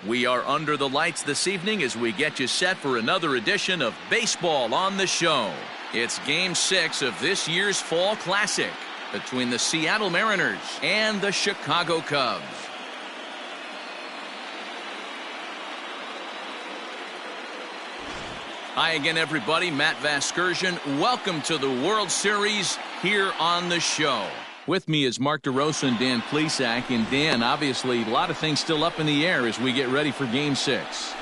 We are under the lights this evening as we get you set for another edition of Baseball on the Show. It's Game 6 of this year's Fall Classic between the Seattle Mariners and the Chicago Cubs. Hi again, everybody. Matt Vasgersian. Welcome to the World Series here on the show. With me is Mark DeRosa and Dan Plesac. And Dan, obviously, a lot of things still up in the air as we get ready for Game 6.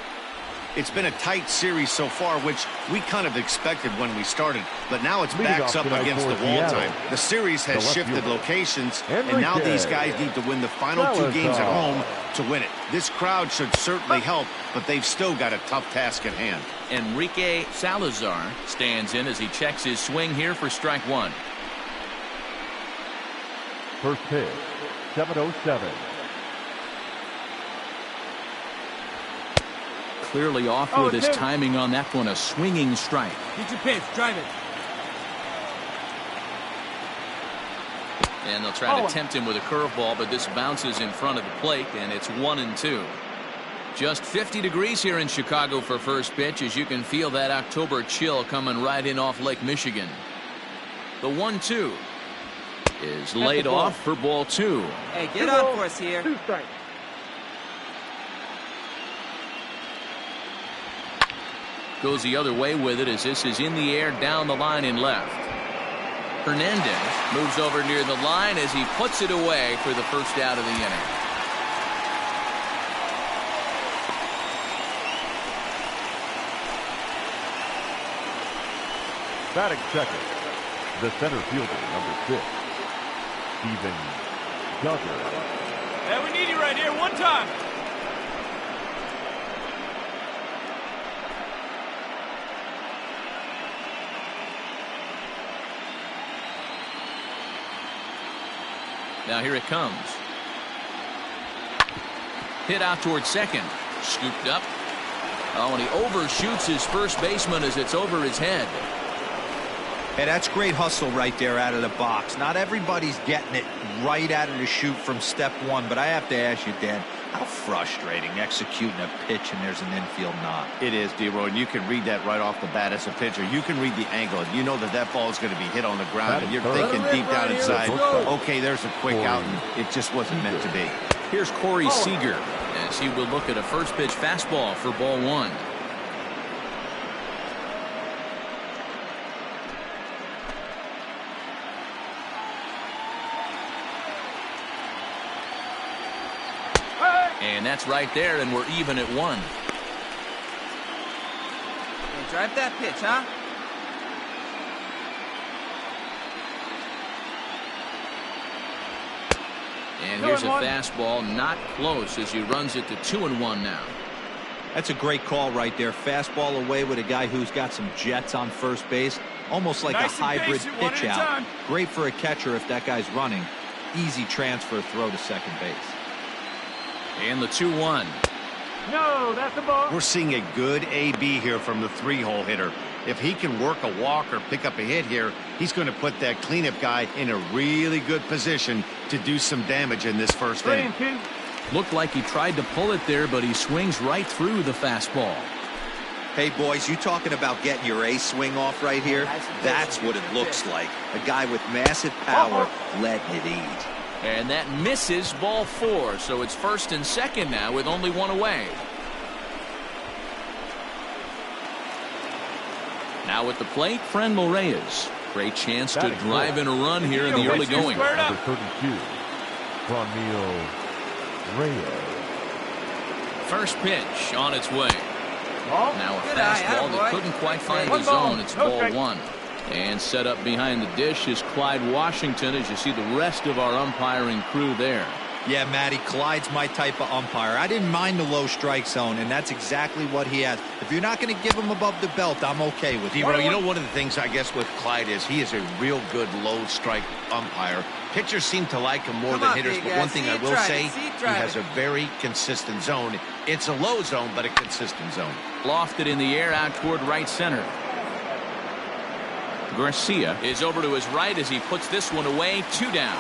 It's been a tight series so far, which we kind of expected when we started, but now it's backs up against the wall time. The series has shifted locations, and now these guys need to win the final 2 games at home to win it. This crowd should certainly help, but they've still got a tough task at hand. Enrique Salazar stands in as he checks his swing here for strike 1. First pitch, 7:07. Clearly off with his timing on that one, a swinging strike. Get your pitch, drive it. And they'll try to tempt him with a curveball, but this bounces in front of the plate, and it's 1-2. Just 50 degrees here in Chicago for first pitch, as you can feel that October chill coming right in off Lake Michigan. The 1-2 is laid off for ball 2. Hey, get on for us here. 2 strikes. Goes the other way with it as this is in the air down the line in left. Hernandez moves over near the line as he puts it away for the first out of the inning. Batting second, the center fielder, number 6, Steven Duggar. Hey, we need you right here, one time. Now here it comes. Hit out towards second. Scooped up. Oh, and he overshoots his first baseman as it's over his head. Hey, that's great hustle right there out of the box. Not everybody's getting it right out of the chute from step 1, but I have to ask you, Dan, how frustrating executing a pitch and there's an infield knock. It is, D-Roy, and you can read that right off the bat as a pitcher. You can read the angle. You know that ball is going to be hit on the ground, and you're thinking deep down inside, okay, there's a quick out, and it just wasn't meant to be. Here's Corey Seager as he will look at a first pitch fastball for ball 1. And that's right there, and we're even at 1. Hey, drive that pitch, huh? And here's a fastball, not close, as he runs it to 2-1 now. That's a great call right there. Fastball away with a guy who's got some jets on first base. Almost like a hybrid pitch out. Great for a catcher if that guy's running. Easy transfer throw to second base. And the 2-1. No, that's a ball. We're seeing a good AB here from the 3-hole hitter. If he can work a walk or pick up a hit here, he's going to put that cleanup guy in a really good position to do some damage in this first inning. Looked like he tried to pull it there, but he swings right through the fastball. Hey, boys, you talking about getting your ace swing off right here? That's what it looks like. A guy with massive power letting it eat. And that misses ball 4, so it's first and second now with only 1 away. Now at the plate, Franmil Reyes. Great chance to drive in a run here in the early going. Number 32, Franmil Reyes. First pitch on its way. Now a fastball that couldn't quite find the zone. It's ball 1. And set up behind the dish is Clyde Washington, as you see the rest of our umpiring crew there. Yeah, Matty, Clyde's my type of umpire. I didn't mind the low strike zone, and that's exactly what he has. If you're not going to give him above the belt, I'm okay with it. You know, one of the things I guess with Clyde is he is a real good low strike umpire. Pitchers seem to like him more than hitters, but one thing I will say, he has a very consistent zone. It's a low zone, but a consistent zone. Lofted in the air out toward right center. Garcia is over to his right as he puts this one away. 2 down.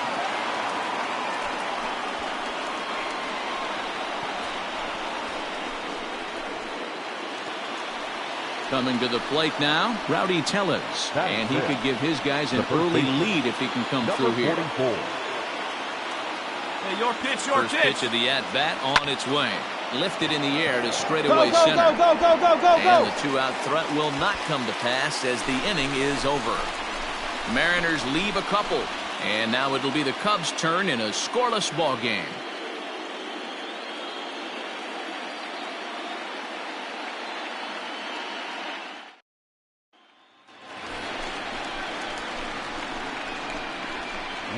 Coming to the plate now, Rowdy Tellez. And he could give his guys an early lead if he can come through here. 44. Hey, your pitch, your First pitch of the at-bat on its way. Lifted in the air to straightaway center. And the two-out threat will not come to pass as the inning is over. Mariners leave a couple. And now it'll be the Cubs' turn in a scoreless ball game.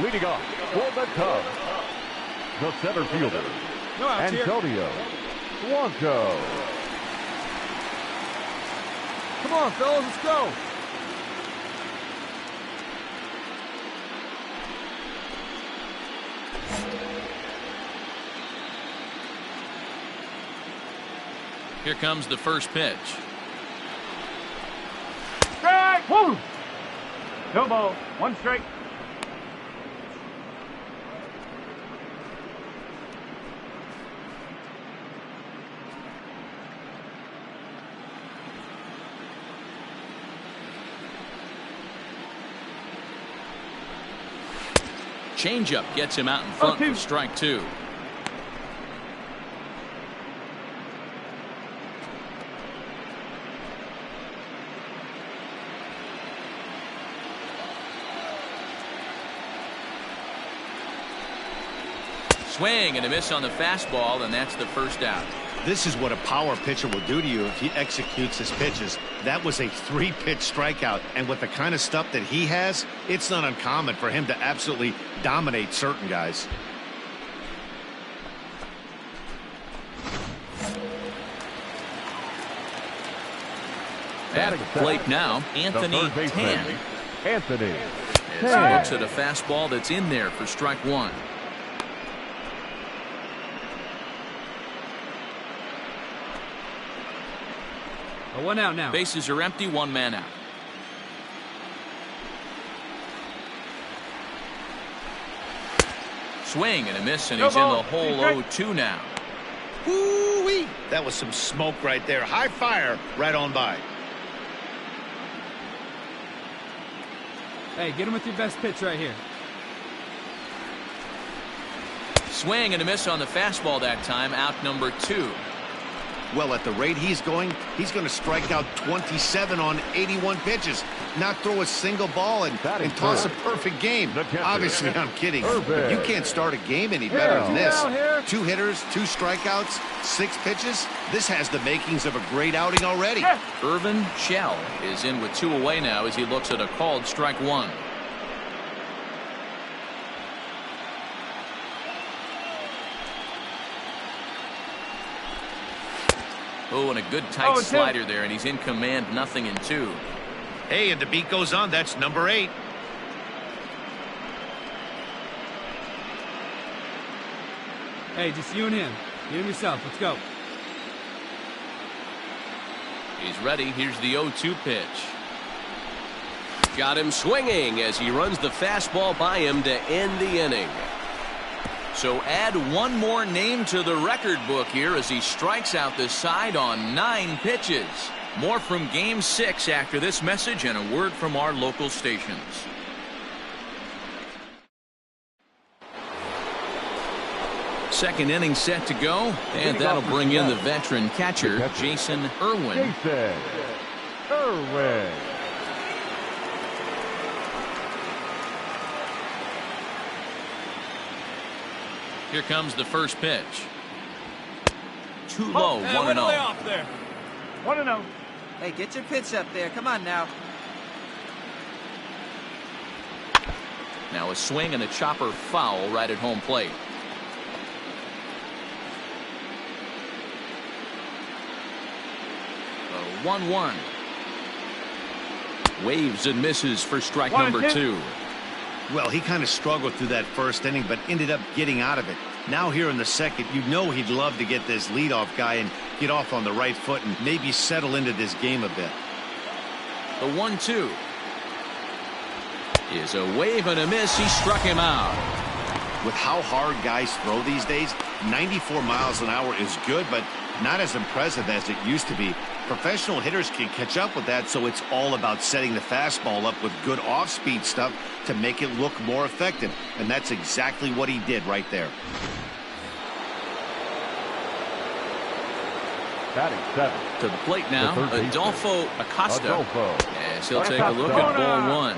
Leading off for the Cubs, the center fielder, Antonio Blanco. Come on, fellas, let's go. Here comes the first pitch. Strike! Woo! No ball. One strike. Changeup gets him out in front for strike two. Swing and a miss on the fastball, and that's the first out. This is what a power pitcher will do to you if he executes his pitches. That was a 3-pitch strikeout, and with the kind of stuff that he has, it's not uncommon for him to absolutely dominate certain guys. At the plate now, Anthony Tan. Anthony Tan looks at a fastball that's in there for strike one. One out now. Bases are empty, one man out. Swing and a miss, and he's in the hole 0-2 now. Woo-wee! That was some smoke right there. High fire right on by. Hey, get him with your best pitch right here. Swing and a miss on the fastball that time, out number 2. Well, at the rate he's going to strike out 27 on 81 pitches, not throw a single ball, and toss a perfect game. Obviously, I'm kidding. But you can't start a game any better than this. 2 hitters, 2 strikeouts, 6 pitches. This has the makings of a great outing already. Irvin Shell is in with 2 away now as he looks at a called strike one. Oh, and a good tight slider there, and he's in command, 0-2. Hey, and the beat goes on. That's number 8. Hey, just you and him. You and yourself. Let's go. He's ready. Here's the 0-2 pitch. Got him swinging as he runs the fastball by him to end the inning. So add one more name to the record book here as he strikes out the side on 9 pitches. More from Game 6 after this message and a word from our local stations. Second inning set to go, and that'll bring in the veteran catcher, Jason Irwin. Here comes the first pitch. Too low, 1-0. Off there. 1-0. Hey, get your pitch up there. Come on now. Now a swing and a chopper foul right at home plate. A 1-1. Waves and misses for strike number 2. Well, he kind of struggled through that first inning, but ended up getting out of it. Now here in the second, you know he'd love to get this leadoff guy and get off on the right foot and maybe settle into this game a bit. The 1-2 is a wave and a miss. He struck him out. With how hard guys throw these days, 94 miles an hour is good, but not as impressive as it used to be. Professional hitters can catch up with that, so it's all about setting the fastball up with good off-speed stuff to make it look more effective. And that's exactly what he did right there. Batting 7. To the plate now, Adolfo Acosta. As he'll take a look at ball 1.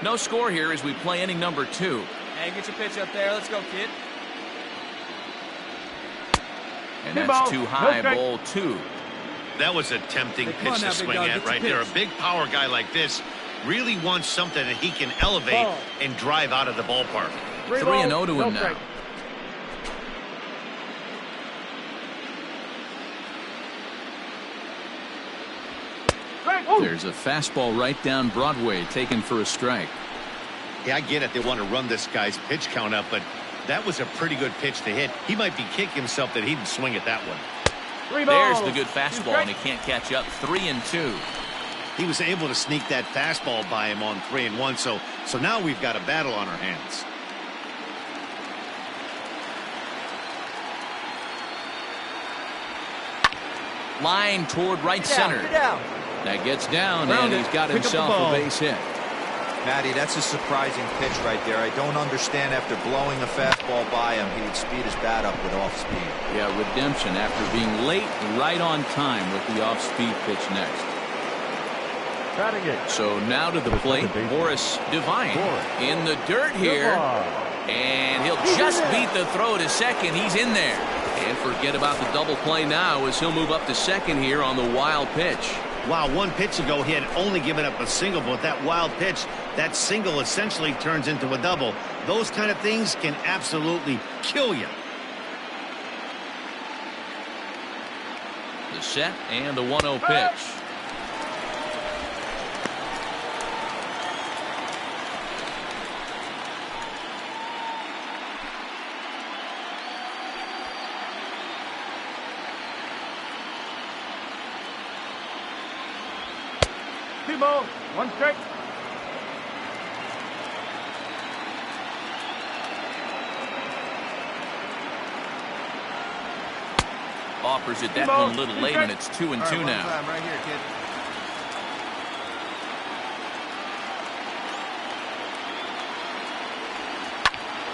No score here as we play inning number 2. Hey, get your pitch up there. Let's go, kid. And that's too high, ball 2. That was a tempting pitch to swing at right there. A big power guy like this really wants something that he can elevate and drive out of the ballpark. 3-0 to him now. There's a fastball right down Broadway, taken for a strike. Yeah, I get it. They want to run this guy's pitch count up, but that was a pretty good pitch to hit. He might be kicking himself that he didn't swing at that one. There's the good fastball, and he can't catch up. 3-2. He was able to sneak that fastball by him on 3-1, so now we've got a battle on our hands. Line toward right center. That gets down, and he's got himself a base hit. Matty, that's a surprising pitch right there. I don't understand after blowing a fastball by him, he would speed his bat up with off speed. Yeah, redemption after being late, right on time with the off-speed pitch next. So now to the plate, Horace Devine in the dirt here. And he'll just beat the throw to second. He's in there. And forget about the double play now as he'll move up to second here on the wild pitch. Wow, one pitch ago he had only given up a single, but that wild pitch, that single essentially turns into a double. Those kind of things can absolutely kill you. The set and the 1-0 pitch. Ball, 1 strike. Offers it that one a little late, and it's 2-2 now. Right here, kid.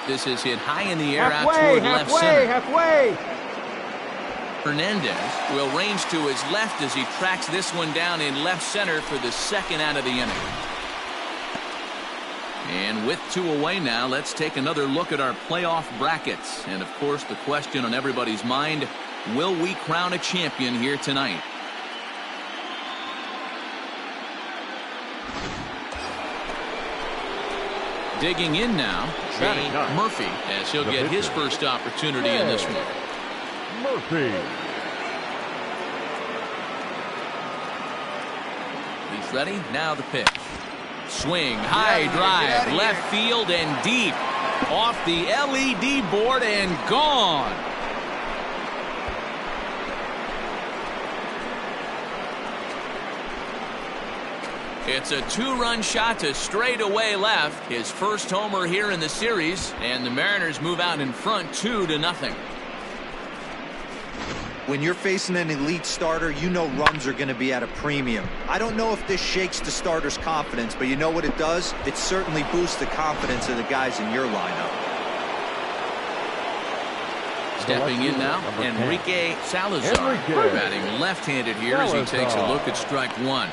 This is hit high in the air out toward left center. Halfway. Hernandez will range to his left as he tracks this one down in left center for the second out of the inning. And with 2 away now, let's take another look at our playoff brackets. And of course, the question on everybody's mind, will we crown a champion here tonight? Digging in now, Jay Murphy, as he'll get his first opportunity in this one. Murphy. He's ready. Now the pitch. Swing, high drive, left field and deep. Off the LED board and gone. It's a 2-run shot to straightaway left. His first homer here in the series, and the Mariners move out in front 2-0. When you're facing an elite starter, you know runs are going to be at a premium. I don't know if this shakes the starter's confidence, but you know what it does? It certainly boosts the confidence of the guys in your lineup. Stepping in now, Enrique Salazar, batting left-handed here as he takes a look at strike 1.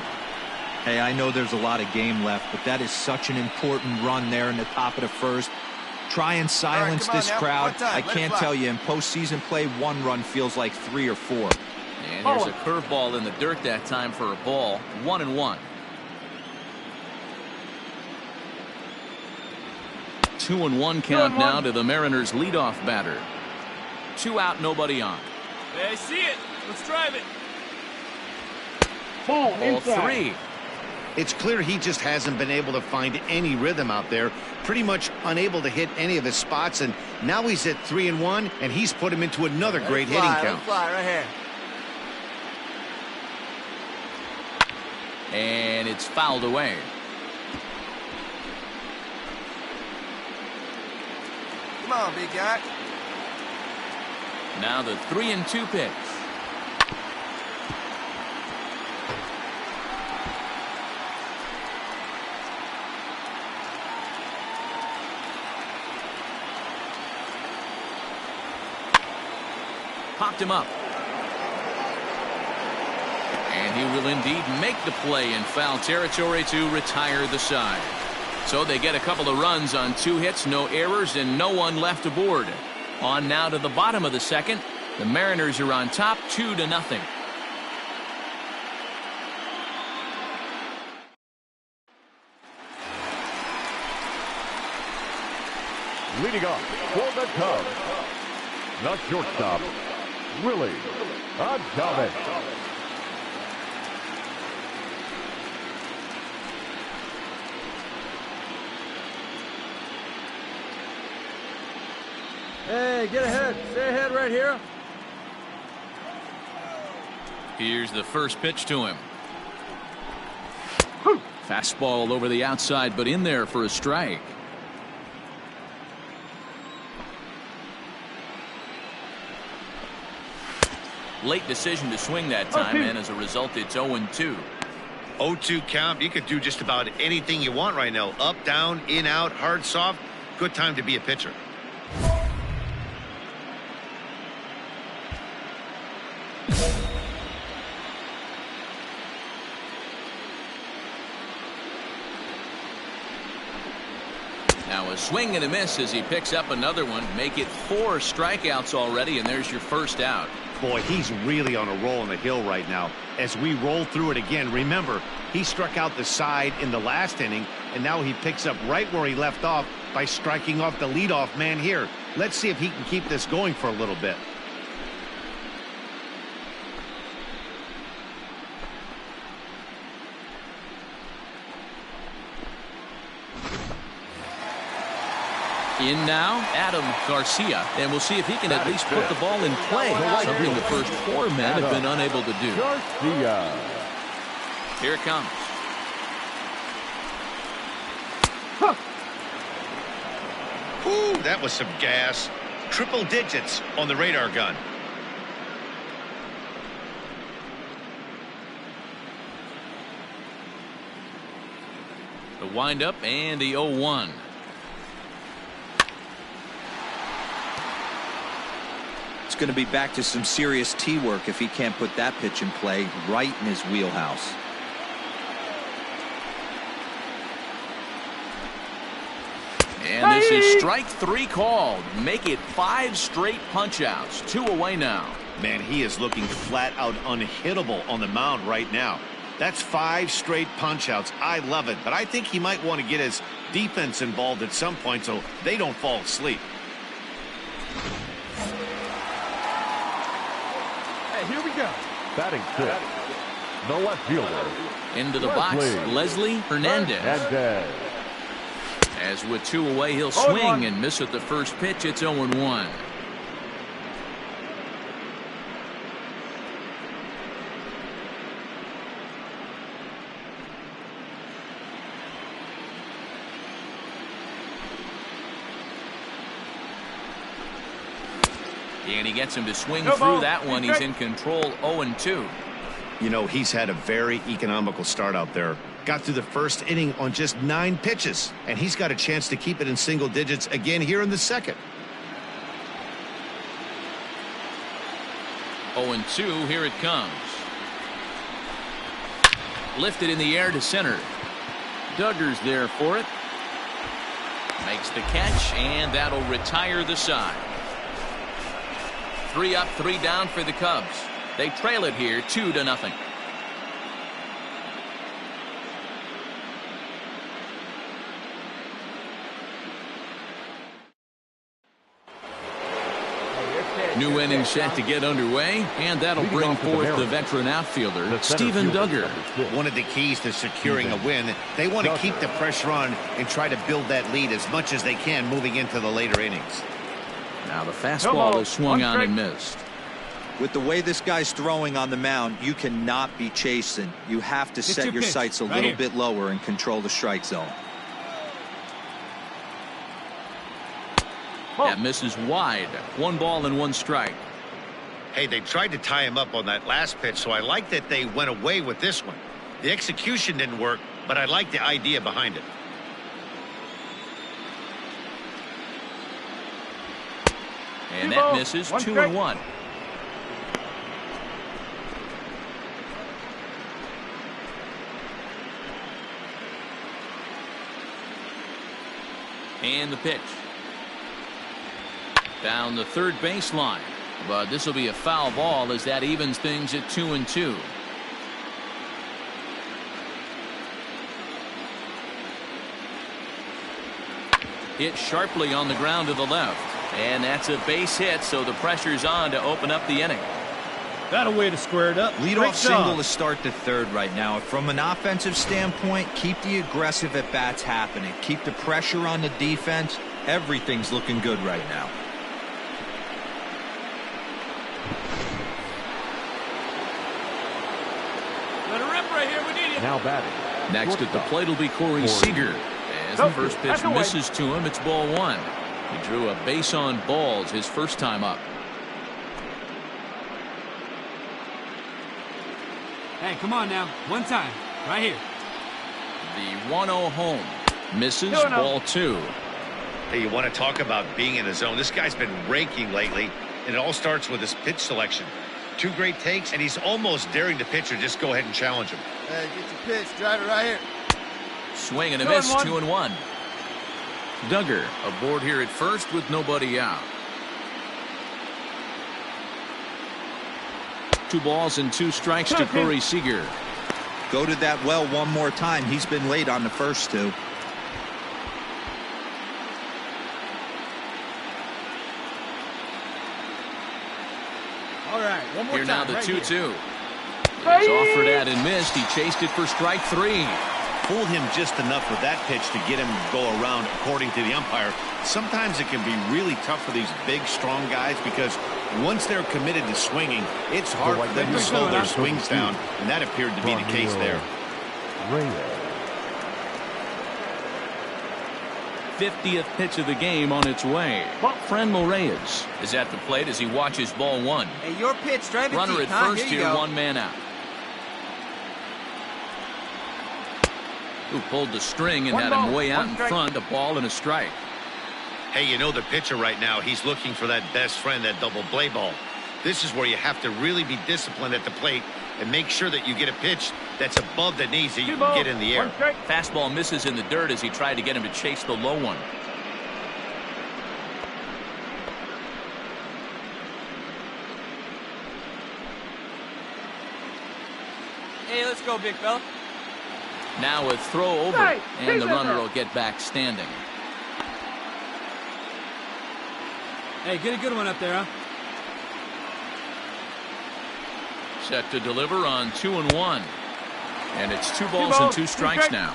Hey, I know there's a lot of game left, but that is such an important run there in the top of the first. Try and silence this crowd. I can't tell you, in postseason play, 1 run feels like 3 or 4. And there's a curveball in the dirt that time for a ball. 1-1. 2-1 count now to the Mariners' leadoff batter. 2 out, nobody on. Hey, I see it. Let's drive it. Ball 3. It's clear he just hasn't been able to find any rhythm out there. Pretty much unable to hit any of his spots, and now he's at 3-1, and he's put him into another great hitting count. Fly right here. And it's fouled away. Come on, big guy. Now the 3-2 pitch. Popped him up. And he will indeed make the play in foul territory to retire the side. So they get a couple of runs on 2 hits, no errors, and no one left aboard. On now to the bottom of the second. The Mariners are on top 2-0. Leading off for the Cubs, the shortstop, Willie Adames. Hey, get ahead. Stay ahead right here. Here's the first pitch to him. Fastball over the outside, but in there for a strike. Late decision to swing that time, and as a result, it's 0-2. 0-2 count. You could do just about anything you want right now. Up, down, in, out, hard, soft. Good time to be a pitcher. Now a swing and a miss as he picks up another one. Make it 4 strikeouts already, and there's your first out. Boy, he's really on a roll on the hill right now. As we roll through it again, remember, he struck out the side in the last inning, and now he picks up right where he left off by striking off the leadoff man here. Let's see if he can keep this going for a little bit. In now, Adam Garcia, and we'll see if he can at least put the ball in play, something the first 4 men have been unable to do. Garcia. Here it comes. Ooh, that was some gas. Triple digits on the radar gun. The windup and the 0-1. It's going to be back to some serious tee work if he can't put that pitch in play right in his wheelhouse. And this is strike 3 called. Make it 5 straight punch-outs. 2 away now. Man, he is looking flat out unhittable on the mound right now. That's 5 straight punch-outs. I love it, but I think he might want to get his defense involved at some point so they don't fall asleep. Here we go. Batting 6th, the left fielder. Into the box, Leslie Hernandez. As with 2 away, he'll swing and miss at the first pitch. It's 0-1. And he gets him to swing through that one. He's in control, 0-2. You know, he's had a very economical start out there. Got through the first inning on just 9 pitches, and he's got a chance to keep it in single digits again here in the second. 0-2, here it comes. Lifted in the air to center. Duggar's there for it. Makes the catch, and that'll retire the side. 3 up, 3 down for the Cubs. They trail it here 2-0. New inning set to get underway, and that'll bring forth the veteran outfielder, Steven Duggar. One of the keys to securing a win, they want to keep the pressure on and try to build that lead as much as they can moving into the later innings. Now the fastball is swung on and missed. With the way this guy's throwing on the mound, you cannot be chasing. You have to set your sights a little bit lower and control the strike zone. That misses wide. 1 ball and 1 strike. Hey, they tried to tie him up on that last pitch, so I like that they went away with this one. The execution didn't work, but I like the idea behind it. And that misses. 2-1. And the pitch. Down the third baseline. But this will be a foul ball as that evens things at 2-2. Hit sharply on the ground to the left. And that's a base hit, so the pressure's on to open up the inning. Got a way to square it up. Leadoff single to start the third right now. From an offensive standpoint, keep the aggressive at-bats happening. Keep the pressure on the defense. Everything's looking good right now. Let it rip right here. We need it. Now batting. Next at the plate will be Corey Seager. As the first pitch misses to him, it's ball one. He drew a base on balls his first time up. Hey, come on now. One time. Right here. The 1-0 home. Misses. Ball two. Hey, you want to talk about being in the zone? This guy's been raking lately, and it all starts with his pitch selection. Two great takes, and he's almost daring the pitcher just go ahead and challenge him. Hey, get your pitch. Drive it right here. Swing and a miss. 2-1. Duggar aboard here at first with nobody out. 2 balls and 2 strikes to Corey Seager. Go to that well one more time. He's been late on the first 2. All right, one more Here time. now the right 2-2. Here. It's offered at and missed. He chased it for strike 3. Fooled him just enough with that pitch to get him to go around, according to the umpire. Sometimes it can be really tough for these big, strong guys because once they're committed to swinging, it's hard for them to slow their swings down, and that appeared to be the case there. 50th pitch of the game on its way. Franmil Reyes is at the plate as he watches ball one. Hey, your pitch. Drive it Runner deep, at first here, here, 1 man out. Who pulled the string and had him way out in front, a ball and a strike. Hey, you know the pitcher right now, he's looking for that best friend, that double play ball. This is where you have to really be disciplined at the plate and make sure that you get a pitch that's above the knees that you can get in the air. Fastball misses in the dirt as he tried to get him to chase the low one. Hey, let's go, big fella. Now a throw over, and the runner will get back standing. Hey, get a good one up there, huh? Set to deliver on 2-1. And it's 2 balls and 2 strikes now.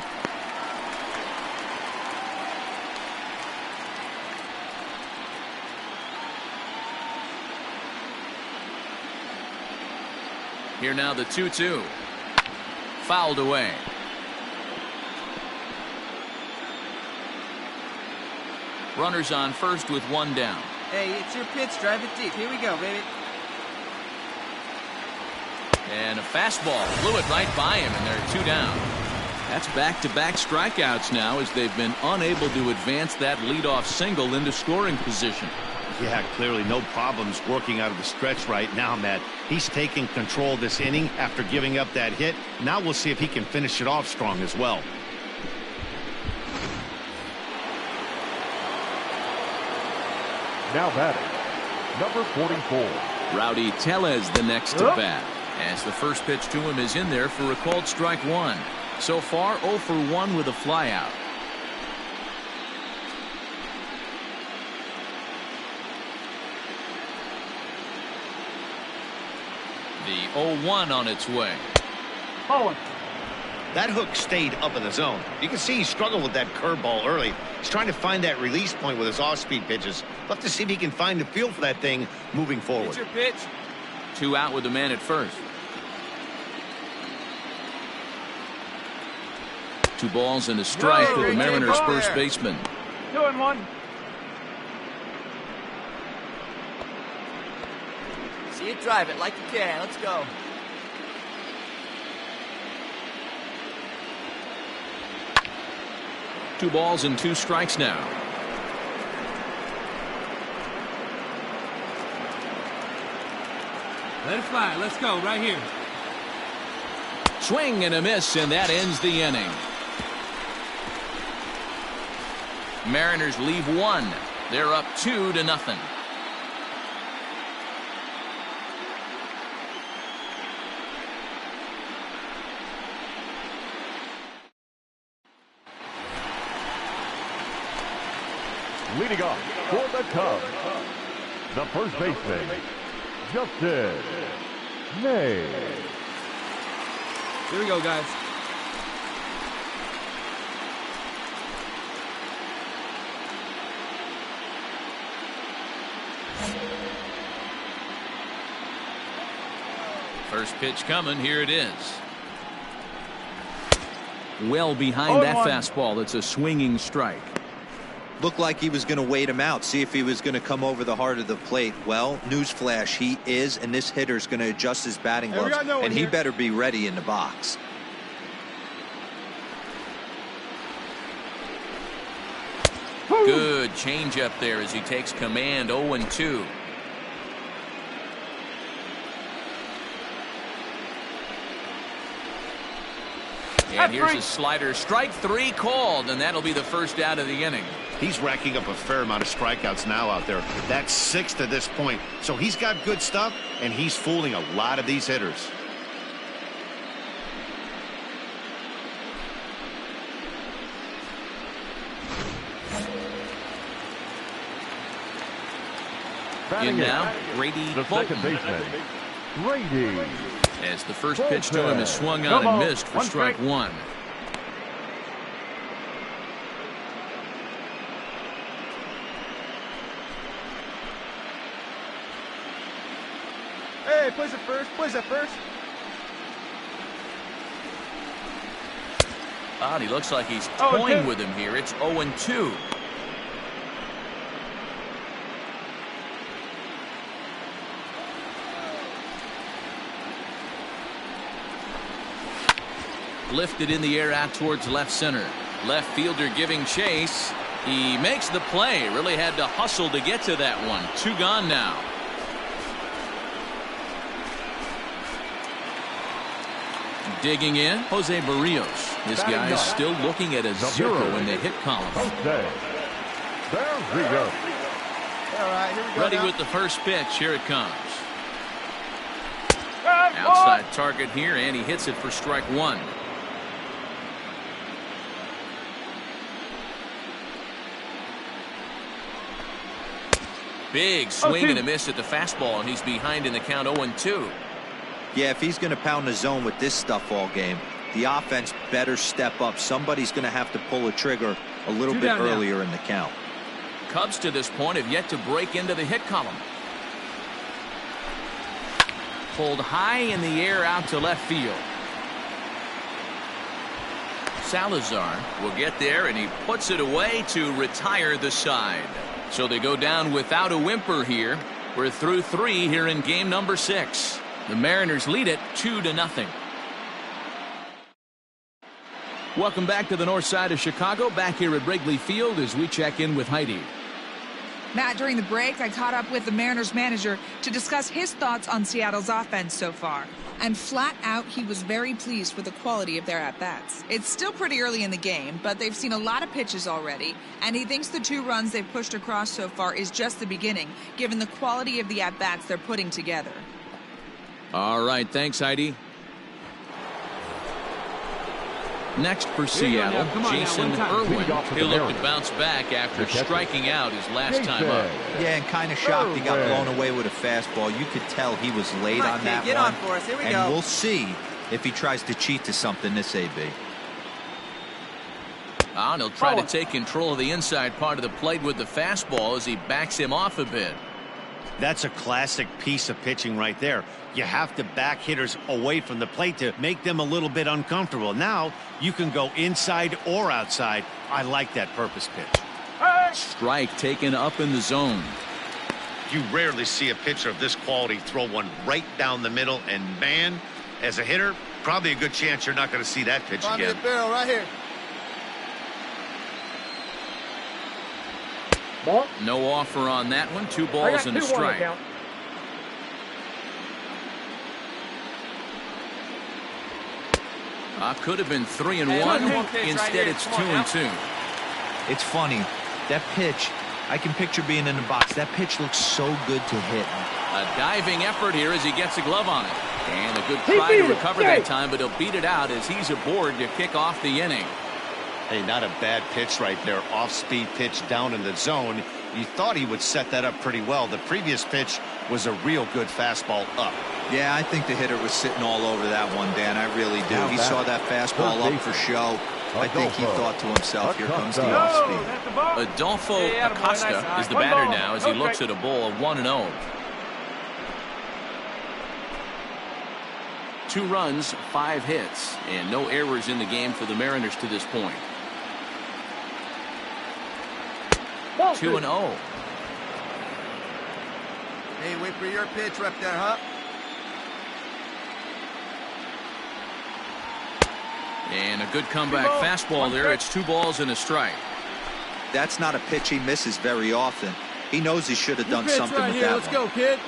Here now the 2-2. Fouled away. Runners on first with 1 down. Hey, it's your pitch. Drive it deep. Here we go, baby. And a fastball blew it right by him, and they're 2 down. That's back-to-back strikeouts now as they've been unable to advance that leadoff single into scoring position. Yeah, clearly no problems working out of the stretch right now, Matt. He's taking control of this inning after giving up that hit. Now we'll see if he can finish it off strong as well. Now batting, number 44. Rowdy Tellez the next to bat, as the first pitch to him is in there for a called strike 1. So far 0 for 1 with a flyout. The 0-1 on its way. That hook stayed up in the zone. You can see he struggled with that curveball early. He's trying to find that release point with his off-speed pitches. We'll have to see if he can find the feel for that thing moving forward. It's your pitch. 2 out with the man at first. 2 balls and a strike to the Mariners' first baseman. 2-1. See you drive it like you can. Let's go. Two balls and two strikes now. Let it fly. Let's go right here. Swing and a miss, and that ends the inning. Mariners leave one. They're up 2-0. Leading off for the Cubs, the first baseman, Justin May. Here we go, guys. First pitch coming. Here it is. Well behind that fastball. It's a swinging strike. Looked like he was going to wait him out, see if he was going to come over the heart of the plate. Well, newsflash, he is, and this hitter's going to adjust his batting gloves, and he better be ready in the box. Good changeup there as he takes command. 0-2. And here's a slider. Strike three called, and that'll be the first out of the inning. He's racking up a fair amount of strikeouts now out there. That's 6 to this point. So he's got good stuff, and he's fooling a lot of these hitters. In now, Grady the Bolton. second baseman, Grady. As the first pitch to him is swung on and missed for strike one. Hey, place it first. Place it first. He looks like he's toying with him here. It's 0-2. Lifted in the air out towards left center. Left fielder giving chase. He makes the play. Really had to hustle to get to that one. 2 gone now. Digging in, Jose Barrios. This guy is still looking at a 0 in the hit column. There we go. All right, here we go. Ready now. with the first pitch. Here it comes. Outside target here, and he hits it for strike one. Big swing and a miss at the fastball, and he's behind in the count. 0-2. Yeah, if he's going to pound the zone with this stuff all game, the offense better step up. Somebody's going to have to pull a trigger a little bit earlier in the count. Cubs to this point have yet to break into the hit column. Pulled high in the air out to left field. Salazar will get there, and he puts it away to retire the side. So they go down without a whimper here. We're through 3 here in game number 6. The Mariners lead it 2-0. Welcome back to the north side of Chicago. Back here at Wrigley Field as we check in with Heidi. Matt, during the break, I caught up with the Mariners manager to discuss his thoughts on Seattle's offense so far. And flat out, he was very pleased with the quality of their at-bats. It's still pretty early in the game, but they've seen a lot of pitches already, and he thinks the 2 runs they've pushed across so far is just the beginning, given the quality of the at-bats they're putting together. All right, thanks, Heidi. Next for Seattle, Jason Irwin. He'll look to bounce back after striking out his last time up. Yeah, and kind of shocked he got blown away with a fastball. You could tell he was late on that get one. On for us. Here we and go. We'll see if he tries to cheat to something this AB. And he'll try to take control of the inside part of the plate with the fastball as he backs him off a bit. That's a classic piece of pitching right there. You have to back hitters away from the plate to make them a little bit uncomfortable. Now you can go inside or outside. I like that purpose pitch. Strike taken up in the zone. You rarely see a pitcher of this quality throw one right down the middle, and man, as a hitter, probably a good chance you're not going to see that pitch again. The barrel right here. Ball. No offer on that one. 2 balls and a strike. Could have been 3-1. Instead, it's 2-2. It's funny. That pitch, I can picture being in the box. That pitch looks so good to hit. A diving effort here as he gets a glove on it. And a good try to recover that time, but he'll beat it out as he's aboard to kick off the inning. Hey, not a bad pitch right there. Off-speed pitch down in the zone. You thought he would set that up pretty well. The previous pitch was a real good fastball up. Yeah, I think the hitter was sitting all over that one, Dan. I really do. He saw that fastball up for show. I think he thought to himself, here comes the off-speed. Adolfo Acosta is the batter now as he looks at a ball of 1-0. 2 runs, 5 hits, and no errors in the game for the Mariners to this point. 2-0. Hey, wait for your pitch right there, huh? And a good comeback fastball there. It's 2 balls and a strike. That's not a pitch he misses very often. He knows he should have done something with that. Let's go, kid.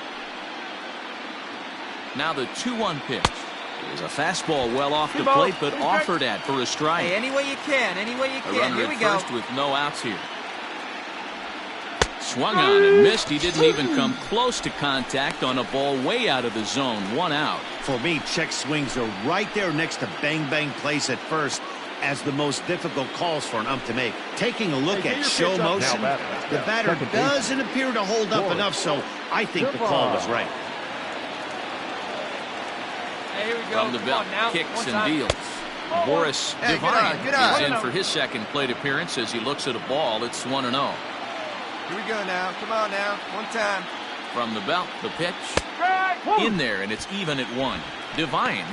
Now the 2-1 pitch. It was a fastball well off the plate, but offered at for a strike. Hey, any way you can, any way you can. Here we go. First with no outs here. Swung on and missed. He didn't even come close to contact on a ball way out of the zone. 1 out. For me, check swings are right there next to bang-bang plays at first as the most difficult calls for an ump to make. Taking a look at show motion, the batter doesn't appear to hold up enough, so I think the call was right. Hey, here we go. From the belt, kicks and deals. Boris Divine is in for his second plate appearance as he looks at a ball. It's 1-0. Here we go now. Come on now. One time. From the belt, the pitch. In there, and it's even at 1. Divine,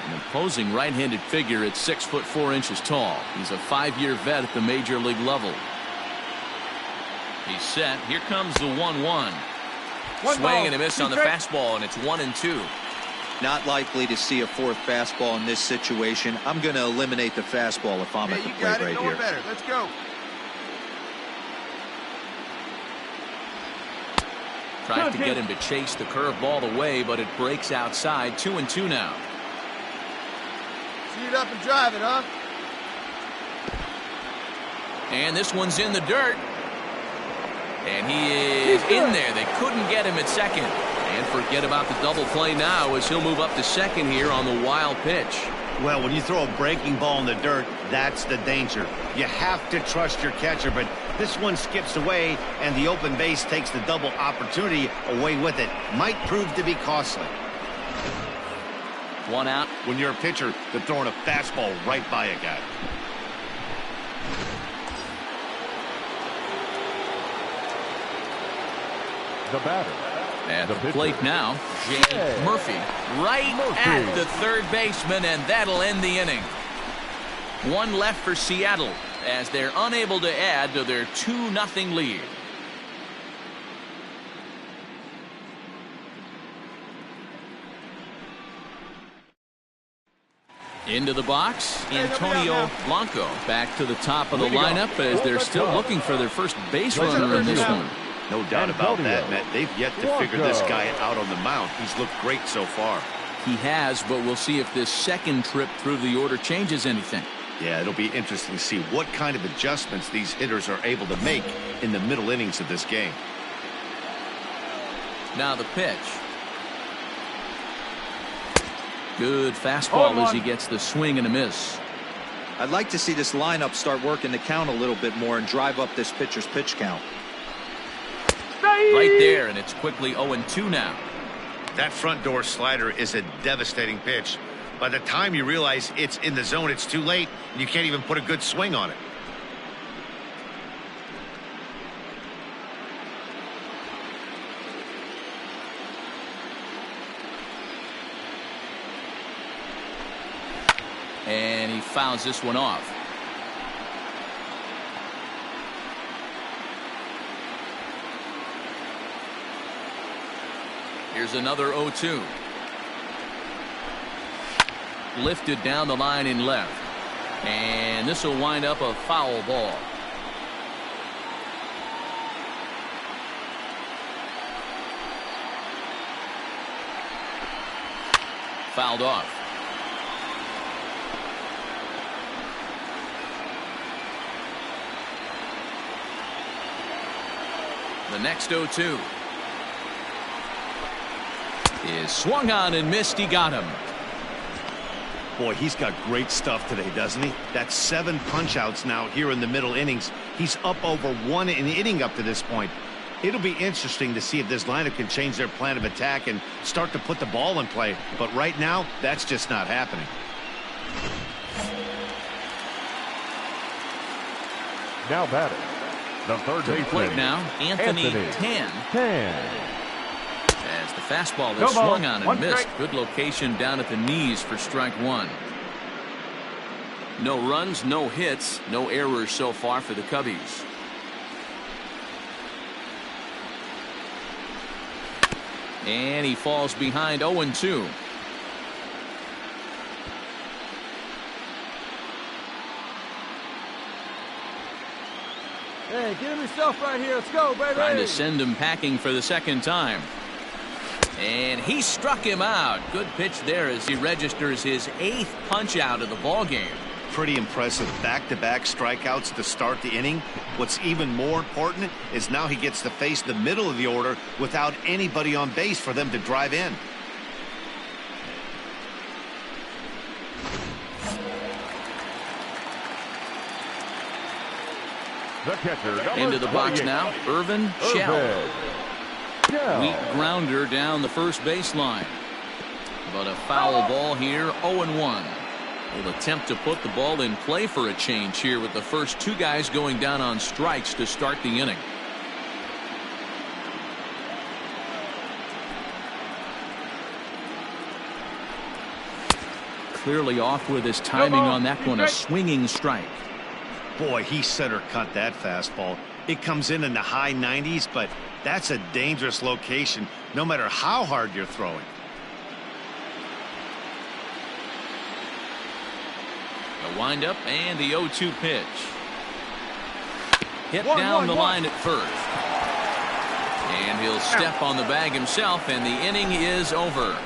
an imposing right-handed figure at 6'4" tall. He's a 5-year vet at the major league level. He's set. Here comes the 1-1. Swing and a miss on the fastball, and it's 1-2. Not likely to see a 4th fastball in this situation. I'm going to eliminate the fastball if I'm at the plate right here. Better. Let's go. Tried to get him to chase the curveball away, but it breaks outside. 2-2 now. See it up and drive it, huh? And this one's in the dirt. And he is in there. They couldn't get him at second. And forget about the double play now as he'll move up to second here on the wild pitch. Well, when you throw a breaking ball in the dirt, that's the danger. You have to trust your catcher, but this one skips away, and the open base takes the double opportunity away with it. Might prove to be costly. 1 out. When you're a pitcher, they're throwing a fastball right by a guy. The batter. At the plate now, James Murphy. Right at the third baseman, and that'll end the inning. 1 left for Seattle as they're unable to add to their 2-0 lead. Into the box, Antonio Blanco back to the top of the lineup as they're still looking for their first base runner in this one. No doubt about that, Matt. They've yet to figure this guy out on the mound. He's looked great so far. He has, but we'll see if this second trip through the order changes anything. Yeah, it'll be interesting to see what kind of adjustments these hitters are able to make in the middle innings of this game. Now the pitch. Good fastball as he gets the swing and a miss. I'd like to see this lineup start working the count a little bit more and drive up this pitcher's pitch count. Right there, and it's quickly 0-2 now. That front door slider is a devastating pitch. By the time you realize it's in the zone, it's too late, and you can't even put a good swing on it. And he fouls this one off. Here's another 0-2. Lifted down the line in left. And this will wind up a foul ball. Fouled off. The next 0-2 is swung on and missed. He got him. Boy, he's got great stuff today, doesn't he? That's 7 punch-outs now here in the middle innings. He's up over 1 an inning up to this point. It'll be interesting to see if this lineup can change their plan of attack and start to put the ball in play. But right now, that's just not happening. Now batting, the third baseman. Plate now, Anthony Tan. As the fastball is swung on and missed. Good location down at the knees for strike 1. No runs, no hits, no errors so far for the Cubbies. And he falls behind 0-2. Hey, get him yourself right here. Let's go, baby. Trying to send him packing for the second time. And he struck him out. Good pitch there as he registers his 8th punch out of the ball game. Pretty impressive back-to-back strikeouts to start the inning. What's even more important is now he gets to face the middle of the order without anybody on base for them to drive in. The catcher, into the box now, Irvin Shell. Weak grounder down the first baseline. But a foul ball here, 0-1. Will attempt to put the ball in play for a change here with the first 2 guys going down on strikes to start the inning. Clearly off with his timing on that one, a swinging strike. Boy, he center cut that fastball. It comes in the high 90s, but that's a dangerous location no matter how hard you're throwing. The windup and the 0-2 pitch. Hit down the line at first. And he'll step on the bag himself, and the inning is over.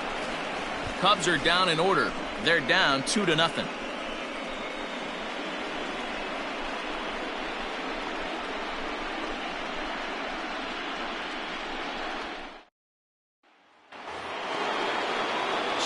Cubs are down in order. They're down 2-0.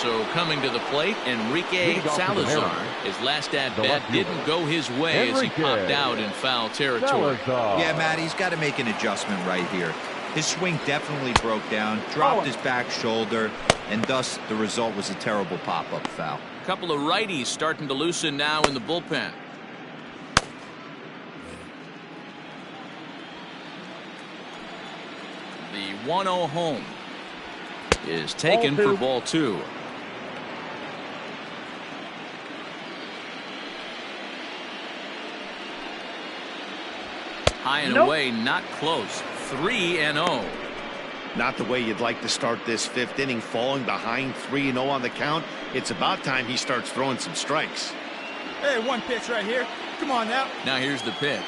So coming to the plate, Enrique Salazar. His last at-bat didn't go his way as he popped out in foul territory. Yeah, Matt, he's got to make an adjustment right here. His swing definitely broke down, dropped his back shoulder, and thus the result was a terrible pop-up foul. A couple of righties starting to loosen now in the bullpen. The 1-0 home is taken for ball 2. High and away, not close. 3-0. Not the way you'd like to start this 5th inning, falling behind 3-0 on the count. It's about time he starts throwing some strikes. Hey, 1 pitch right here. Come on now. Now here's the pitch.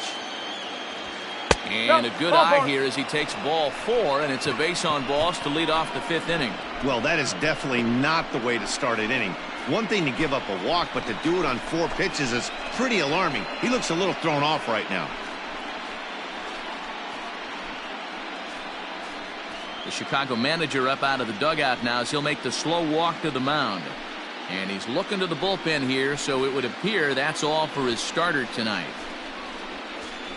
And a good eye here as he takes ball 4, and it's a base on balls to lead off the 5th inning. Well, that is definitely not the way to start an inning. One thing to give up a walk, but to do it on 4 pitches is pretty alarming. He looks a little thrown off right now. The Chicago manager up out of the dugout now as he'll make the slow walk to the mound. And he's looking to the bullpen here, so it would appear that's all for his starter tonight.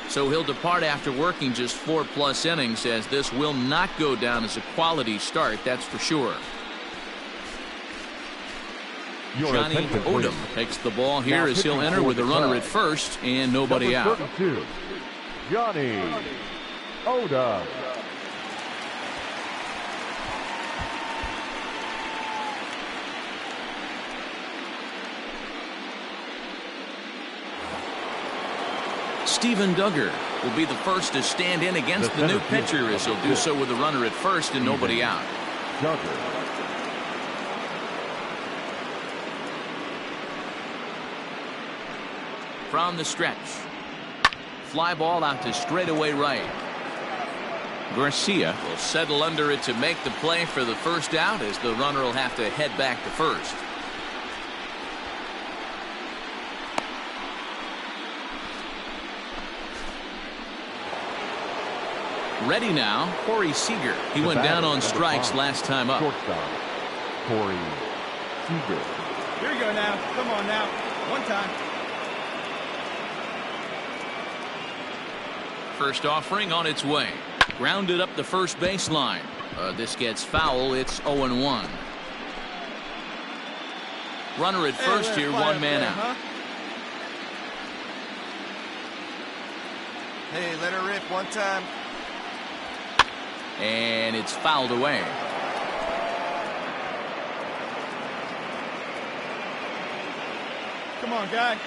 So he'll depart after working just 4+ innings, as this will not go down as a quality start, that's for sure. Johnny Odom takes the ball here as he'll enter with a runner at first and nobody out. Johnny Odom. Steven Duggar will be the first to stand in against the new pitcher as he'll do so with a runner at first and nobody out. Duggar. From the stretch. Fly ball out to straightaway right. Garcia will settle under it to make the play for the first out, as the runner will have to head back to first. Ready now, Corey Seager. He went down on strikes last time up. Shortstop, Corey Seager. Here you go now. Come on now. One time. First offering on its way. Grounded up the first baseline. This gets foul. It's 0-1. Runner at first here, one man out. Huh? Hey, let her rip one time. And it's fouled away. Come on, guy.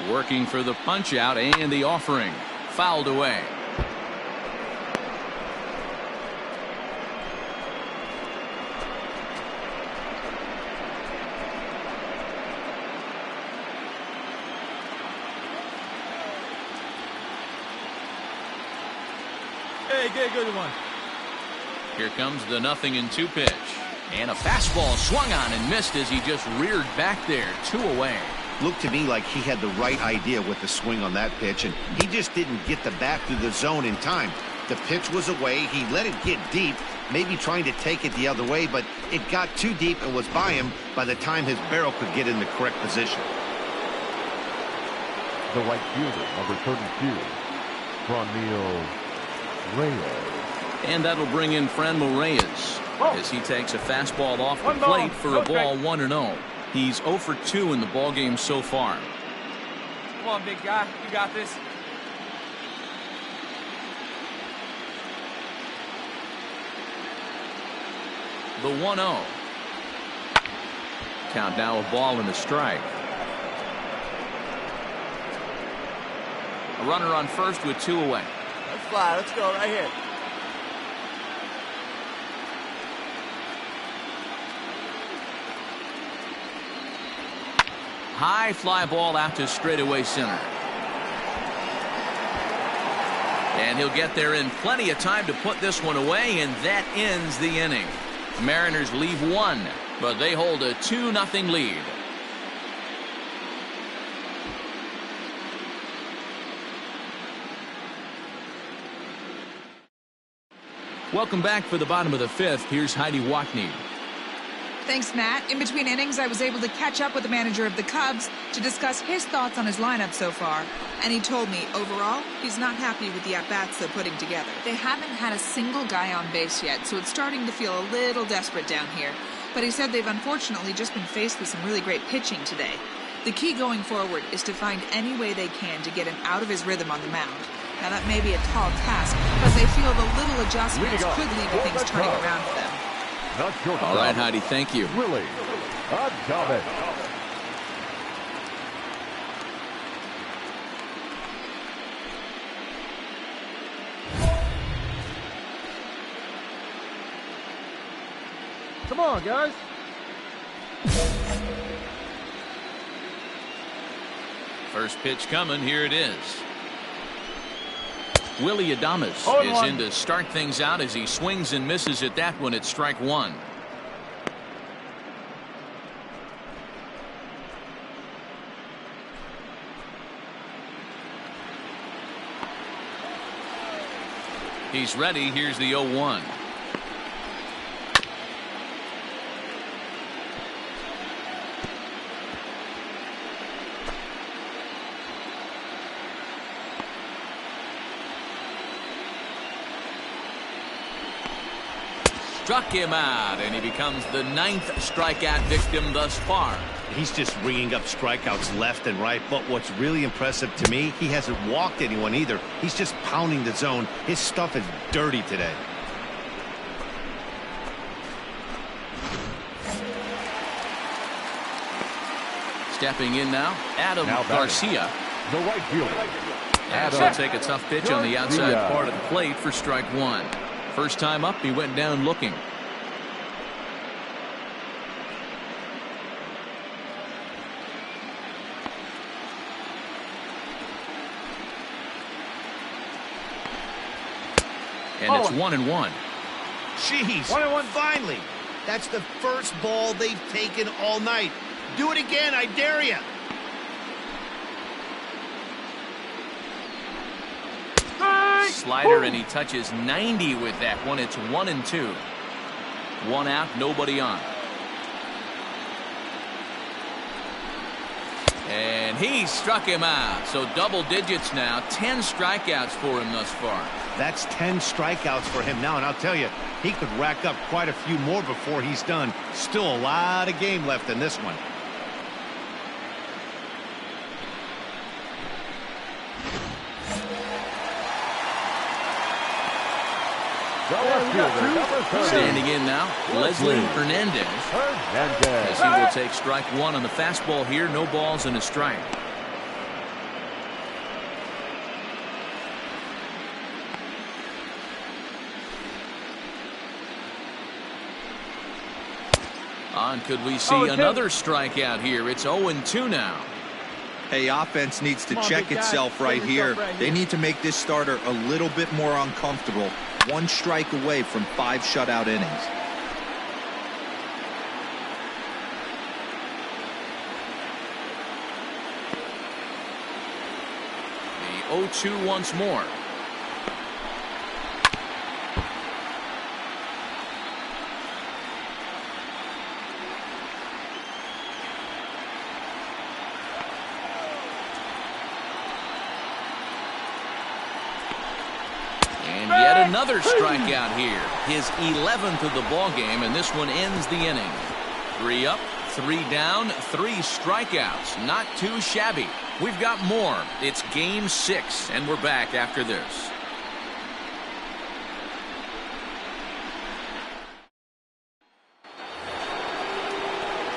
Working for the punch out and the offering. Fouled away. Hey, get a good one. Here comes the 0-2 pitch. And a fastball swung on and missed as he just reared back there. 2 away. Looked to me like he had the right idea with the swing on that pitch, and he just didn't get the bat through the zone in time. The pitch was away. He let it get deep, maybe trying to take it the other way, but it got too deep and was by him by the time his barrel could get in the correct position. The right fielder, number 32, Franmil Reyes. And that'll bring in Franmil Reyes as he takes a fastball off the plate for a ball 1-0. He's 0 for 2 in the ballgame so far. Come on, big guy. You got this. The 1-0. Count now, a ball and a strike. A runner on first with 2 away. Let's fly. Let's go right here. High fly ball out to straightaway center. And he'll get there in plenty of time to put this one away, and that ends the inning. Mariners leave 1, but they hold a 2-0 lead. Welcome back for the bottom of the 5th. Here's Heidi Watney. Thanks, Matt. In between innings, I was able to catch up with the manager of the Cubs to discuss his thoughts on his lineup so far. And he told me, overall, he's not happy with the at-bats they're putting together. They haven't had a single guy on base yet, so it's starting to feel a little desperate down here. But he said they've unfortunately just been faced with some really great pitching today. The key going forward is to find any way they can to get him out of his rhythm on the mound. Now, that may be a tall task, but they feel the little adjustments could lead to things turning around for them. All right, Heidi, thank you. Willie Adames. Come on, guys. First pitch coming. Here it is. Willie Adames is in to start things out as he swings and misses at that one at strike 1. He's ready. Here's the 0-1. Struck him out, and he becomes the 9th strikeout victim thus far. He's just ringing up strikeouts left and right, but what's really impressive to me, he hasn't walked anyone either. He's just pounding the zone. His stuff is dirty today. Stepping in now, Adam Garcia. The right fielder, And so take a tough pitch on the outside part of the plate for strike one. First time up, he went down looking. And it's 1-1. Jeez, 1-1. Finally. That's the first ball they've taken all night. Do it again, I dare you. Slider, and he touches 90 with that one. It's 1-2. One out, nobody on. And he struck him out. So double digits now. 10 strikeouts for him thus far. That's 10 strikeouts for him now, and I'll tell you, he could rack up quite a few more before he's done. Still a lot of game left in this one. Standing in now, Leslie Hernandez. As he will take strike one on the fastball here. No balls and a strike. On, could we see another strikeout here? It's 0-2 now. Hey, offense needs to check itself right here. They need to make this starter a little bit more uncomfortable. One strike away from 5 shutout innings. The 0-2 once more. Another strikeout here. His 11th of the ball game, and this one ends the inning. 3 up, 3 down, 3 strikeouts. Not too shabby. We've got more. It's game 6, and we're back after this.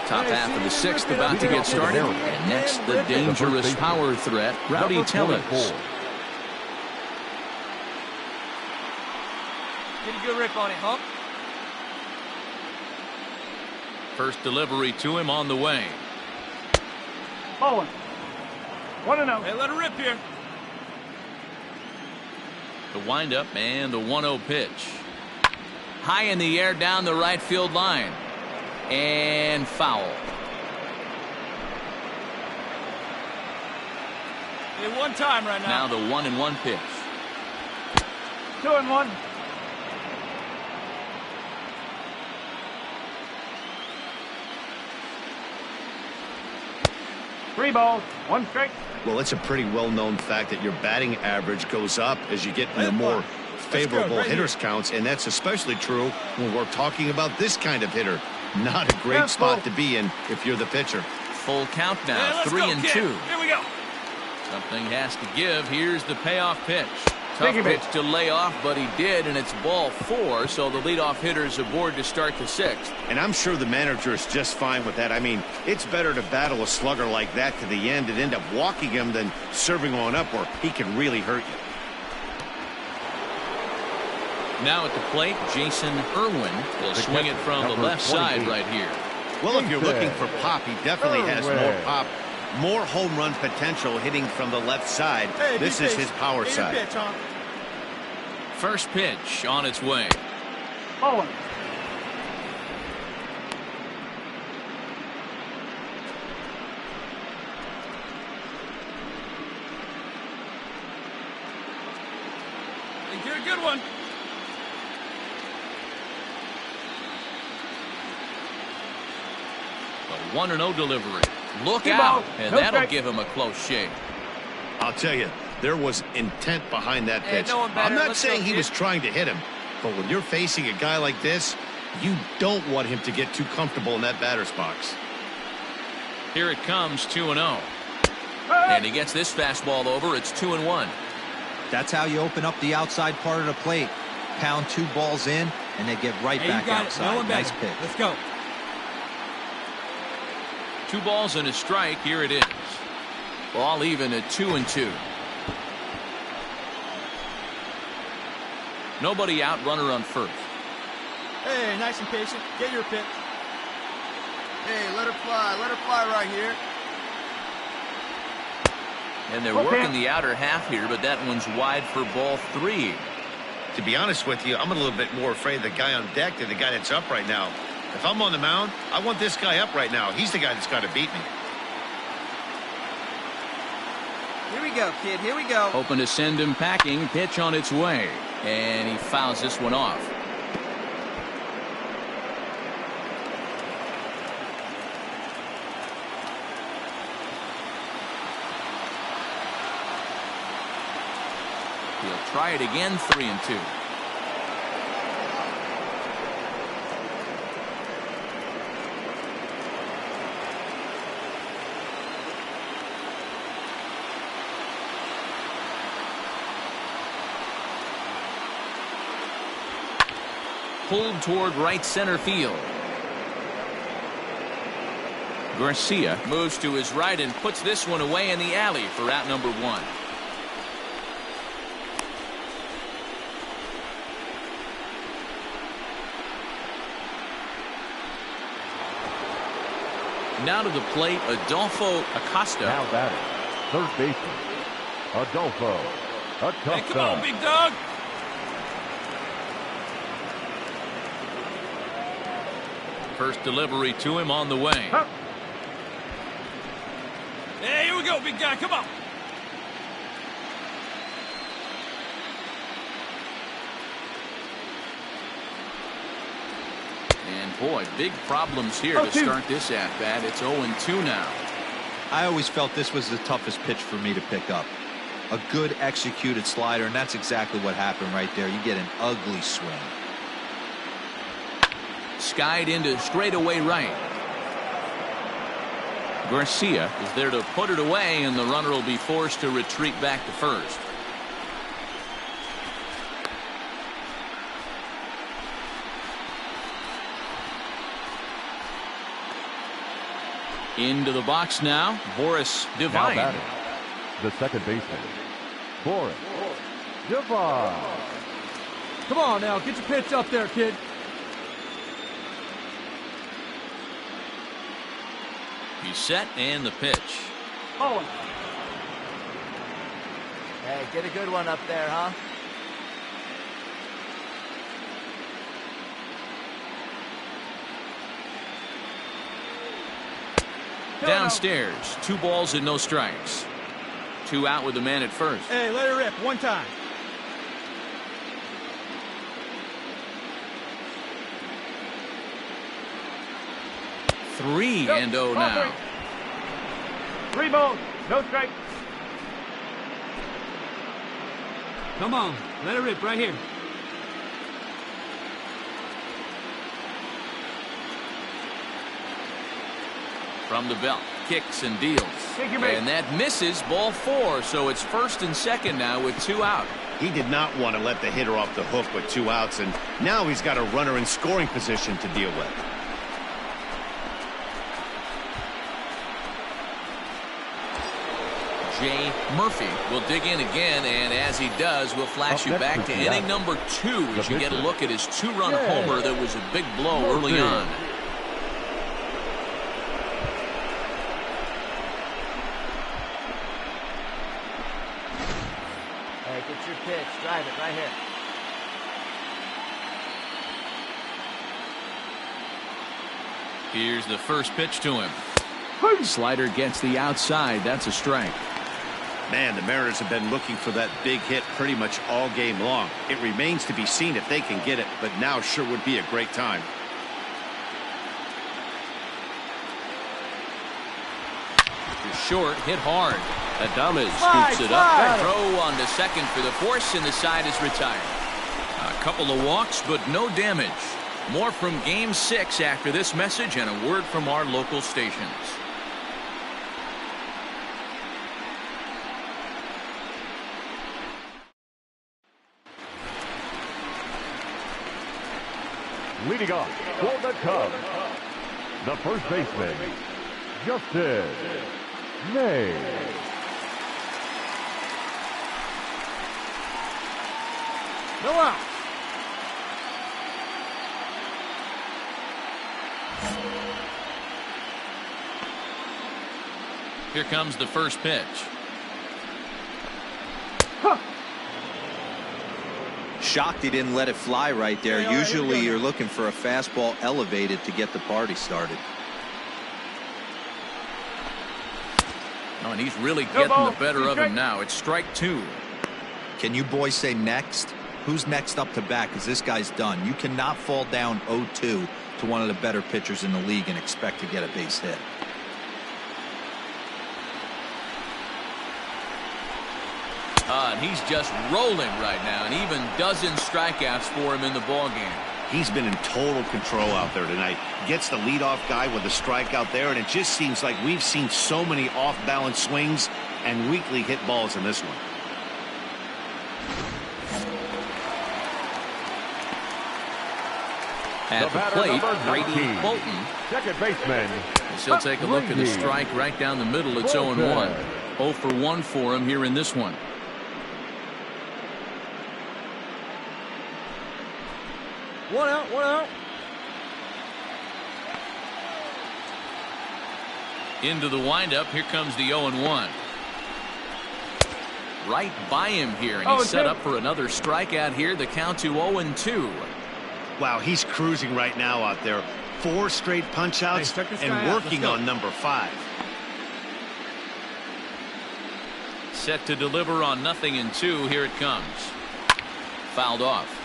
Top half of the 6th about to get started. And next, the dangerous power threat, Rowdy Tellez. Get a good rip on it, huh? First delivery to him on the way. Bowling. 1-0. Hey, let her rip here. The windup and the 1-0 pitch. High in the air down the right field line. And foul. Hey, one time right now. Now the 1-1 pitch. 2-1. Three balls, 1 strike. Well, it's a pretty well-known fact that your batting average goes up as you get into more favorable hitters counts, and that's especially true when we're talking about this kind of hitter. Not a great spot to be in if you're the pitcher. Full count now, 3-2. Here we go. Something has to give. Here's the payoff pitch. Tough pitch to lay off, but he did, and it's ball 4, so the leadoff hitter's aboard to start the 6th. And I'm sure the manager is just fine with that. I mean, it's better to battle a slugger like that to the end and end up walking him than serving on up where he can really hurt you. Now at the plate, Jason Irwin will swing it from the left side right here. Well, if you're looking for pop, he definitely has more pop. More home run potential hitting from the left side. Hey, this is his power side. Pitch, huh? First pitch on its way. Bowling. Hey, get a good one. The 1-0 delivery. Look out, and that'll give him a close shave. I'll tell you, there was intent behind that pitch. I'm not saying he was trying to hit him, but when you're facing a guy like this, you don't want him to get too comfortable in that batter's box. Here it comes, 2-0. And he gets this fastball over. It's 2-1. That's how you open up the outside part of the plate. Pound 2 balls in, and they get right back outside. Nice pitch. Let's go. 2 balls and a strike. Here it is. Ball even at 2-2. Nobody out, runner on first. Hey, nice and patient. Get your pitch. Hey, let her fly right here. And they're working the outer half here, but that one's wide for ball 3. To be honest with you, I'm a little bit more afraid of the guy on deck than the guy that's up right now. If I'm on the mound, I want this guy up right now. He's the guy that's got to beat me. Here we go, kid. Here we go. Hoping to send him packing. Pitch on its way. And he fouls this one off. He'll try it again, 3-2. Pulled toward right center field. Garcia moves to his right and puts this one away in the alley for out number 1. Now to the plate, Adolfo Acosta. Now batting, third baseman, Adolfo Acosta. Hey, come on, big dog. First delivery to him on the way. Huh. Hey, here we go, big guy. Come on. And boy, big problems here to start this at bat. It's 0-2 now. I always felt this was the toughest pitch for me to pick up. A good executed slider, and that's exactly what happened right there. You get an ugly swing. Skied into straightaway right. Garcia is there to put it away, and the runner will be forced to retreat back to first. Into the box now, Boris Divine. Now batting, the second baseman, Boris Divine. Come on now, get your pitch up there, kid. He's set, and the pitch. Oh. Hey, get a good one up there, huh? Downstairs, 2 balls and no strikes. 2 out with the man at first. Hey, let it rip one time. Three and 0 now. 3 balls, no strike. Come on, let it rip right here. From the belt, kicks and deals. And that misses, ball 4, so it's first and second now with 2 out. He did not want to let the hitter off the hook with 2 outs, and now he's got a runner in scoring position to deal with. Jay Murphy will dig in again, and as he does, we'll flash you back to inning number 2 as you get a look at his 2-run homer that was a big blow early on. Hey, get your pitch. Drive it right here. Here's the first pitch to him. Slider gets the outside. That's a strike. Man, the Mariners have been looking for that big hit pretty much all game long. It remains to be seen if they can get it, but now sure would be a great time. Short, hit hard. Adames scoops it up. Throw on to second for the force, and the side is retired. A couple of walks, but no damage. More from Game 6 after this message and a word from our local stations. Leading off for the Cubs, the first baseman, Justin May. No out. Here comes the first pitch. Shocked he didn't let it fly right there. Usually you're looking for a fastball elevated to get the party started. Oh, and he's really getting the better of him now. It's strike 2. Can you boys say next? Who's next up to bat? Because this guy's done. You cannot fall down 0-2 to one of the better pitchers in the league and expect to get a base hit. And he's just rolling right now, and even dozen strikeouts for him in the ballgame. He's been in total control out there tonight. Gets the leadoff guy with a strikeout there, and it just seems like we've seen so many off-balance swings and weakly hit balls in this one. At the plate, Brady Bolton. Second baseman. He'll take a look at the strike right down the middle. It's 0-1. 0 for 1 for him here in this one. One out, one out. Into the windup. Here comes the 0-1. Right by him here, and he's set up for another strikeout here. The count to 0-2. Wow, he's cruising right now out there. 4 straight punch-outs and working on number 5. Set to deliver on 0-2. Here it comes. Fouled off.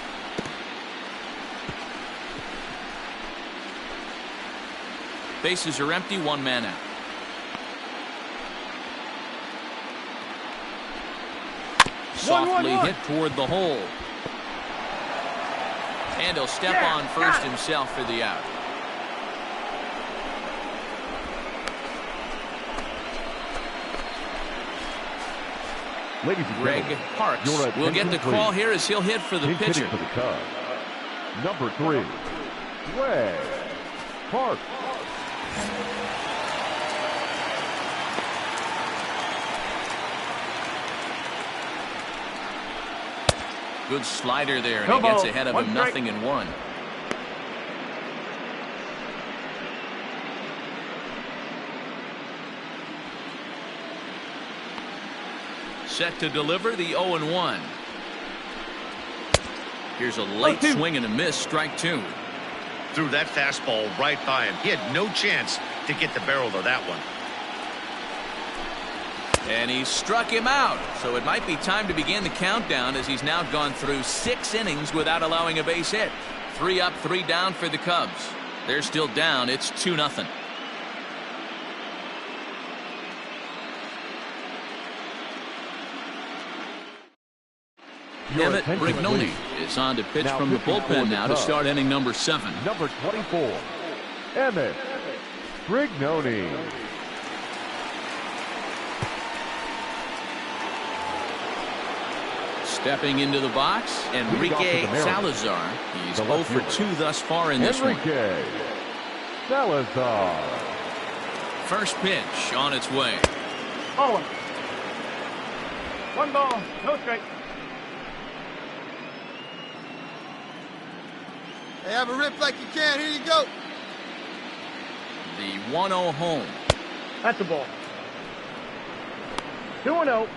Bases are empty. 1 man out. Softly hit toward the hole. And he'll step on first himself for the out. Ladies and Greg gentlemen, Parks will get the call here as he'll hit for the pitcher. For the Cubs, number 3, Greg Parks. Good slider there, and he gets ahead of him. 0-1. Set to deliver the 0-1. Here's a late swing and a miss. Strike 2. Threw that fastball right by him. He had no chance to get the barrel of that one. And he struck him out. So it might be time to begin the countdown as he's now gone through 6 innings without allowing a base hit. 3 up, 3 down for the Cubs. They're still down. It's 2-0. Emmett Brignoni is on to pitch now from the bullpen now to start inning number 7. Number 24, Emmett Brignoni. Stepping into the box, Enrique Salazar. He's 0 for 2 thus far in this one. Enrique Salazar. First pitch on its way. Oh, 1 ball, no strike. Hey, have a rip like you can. Here you go. The 1-0 home. That's a ball. 2-0.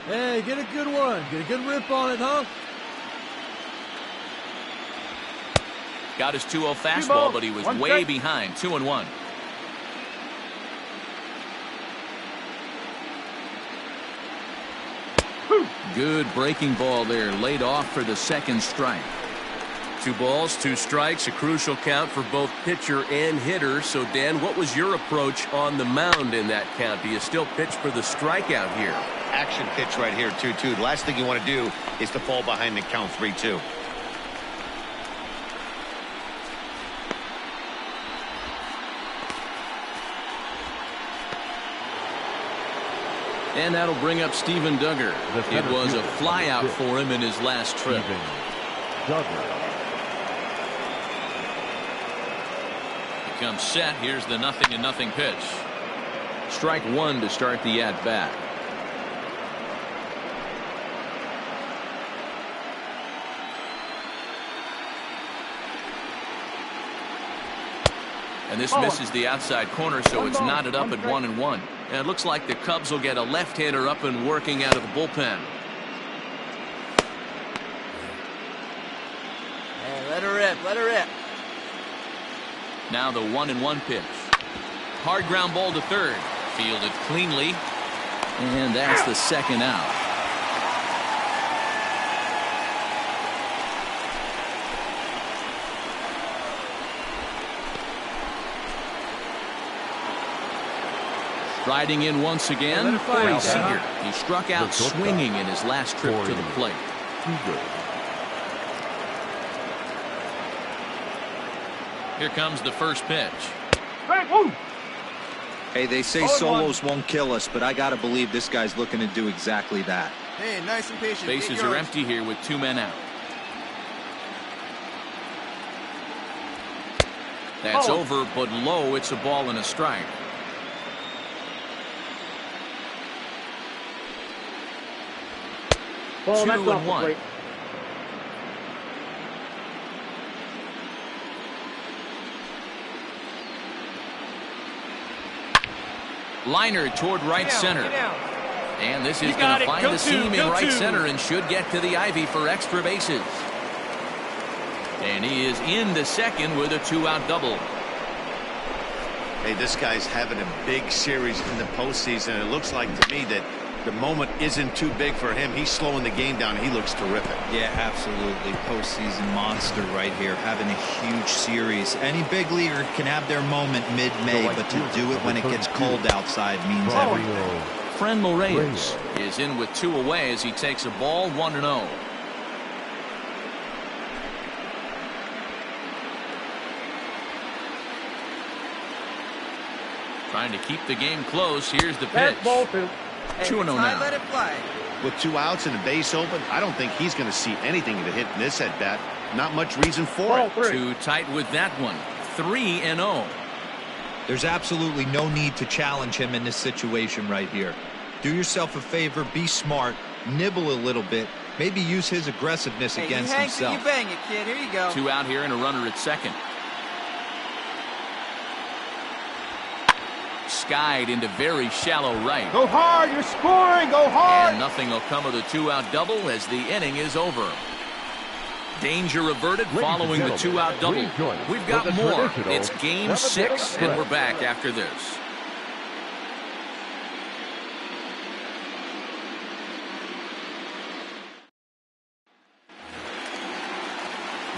Hey, get a good one. Get a good rip on it, huh? Got his 2-0 fastball, but he was way behind. 2-1. Good breaking ball there, laid off for the second strike. 2 balls, 2 strikes, a crucial count for both pitcher and hitter. So, Dan, what was your approach on the mound in that count? Do you still pitch for the strikeout here? Action pitch right here, 2-2. The last thing you want to do is to fall behind the count 3-2. And that'll bring up Steven Duggar. It was a flyout for him in his last trip. Duggar. He comes set. Here's the 0-0 pitch. Strike 1 to start the at-bat. And this misses the outside corner, so it's knotted up at 1-1. And it looks like the Cubs will get a left-hander up and working out of the bullpen. Hey, let her rip, let her rip. Now the 1-1 pitch. Hard ground ball to third. Fielded cleanly. And that's the second out. Riding in once again, Corey Seager. He struck out swinging in his last trip to the plate. Here comes the first pitch. Hey, they say solos won't kill us, but I got to believe this guy's looking to do exactly that. Hey, nice and patient. Bases are empty here with 2 men out. That's over, but low. It's a ball and a strike. Ball, 2-1. Liner toward right center. And this is going to find the seam in right center and should get to the ivy for extra bases. And he is into second with a 2-out double. Hey, this guy's having a big series in the postseason. It looks like to me that the moment isn't too big for him. He's slowing the game down. He looks terrific. Yeah, absolutely. Postseason monster right here, having a huge series. Any big leaguer can have their moment mid-May, but to do it when it gets cold outside means everything. Franmil Reyes is in with 2 away as he takes a ball 1-0. Trying to keep the game close. Here's the pitch. 2-0 now. Let it fly. With 2 outs and a base open, I don't think he's going to see anything to hit in this at bat. Not much reason for it. Too tight with that one. 3-0. There's absolutely no need to challenge him in this situation right here. Do yourself a favor, be smart, nibble a little bit, maybe use his aggressiveness against himself. You bang it, kid. Here you go. 2 out here and a runner at second. Skied into very shallow right. Go hard, you're scoring, go hard. And nothing will come of the 2-out double as the inning is over. Danger averted following the 2-out double. We've got more. It's game 6, and we're back after this.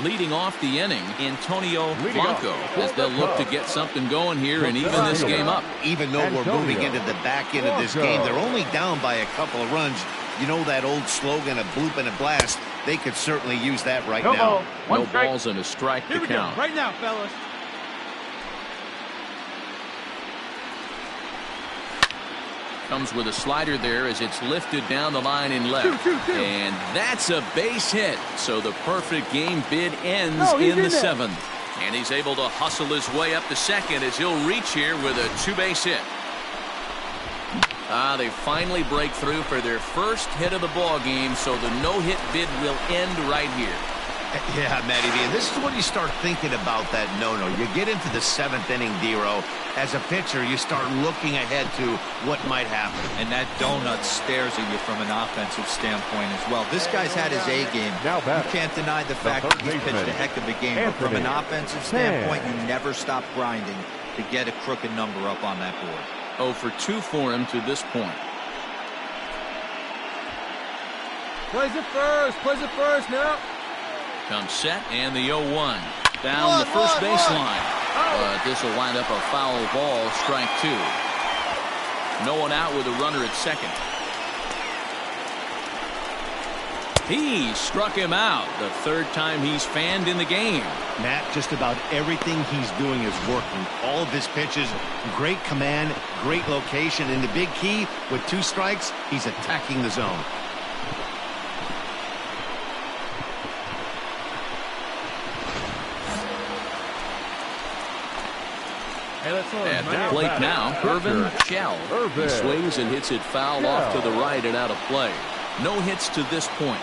Leading off the inning, Antonio Blanco, as they'll look to get something going here and even this game up. Even though we're moving into the back end of this game, they're only down by a couple of runs. You know that old slogan, a bloop and a blast. They could certainly use that right now. No balls and a strike to count. Right now, fellas. Comes with a slider there as it's lifted down the line in left. And that's a base hit. So the perfect game bid ends in the 7th. And he's able to hustle his way up to second as he'll reach here with a 2-base hit. They finally break through for their first hit of the ball game, so the no-hit bid will end right here. Yeah, Matty V, and this is when you start thinking about that no-no. You get into the 7th inning, D-Row. As a pitcher, you start looking ahead to what might happen. And that donut stares at you from an offensive standpoint as well. This guy's had his A game. You can't deny the fact that he's pitched a heck of a game. But from an offensive standpoint, you never stop grinding to get a crooked number up on that board. 0 for 2 for him to this point. Plays it first now. Comes set and the 0-1 down the first baseline. But this will wind up a foul ball, strike 2. No one out with a runner at second. He struck him out the 3rd time he's fanned in the game. Matt, just about everything he's doing is working. All of his pitches, great command, great location, and the big key, with 2 strikes, he's attacking the zone. At the plate now, Irvin Shell. He swings and hits it foul off to the right and out of play. No hits to this point.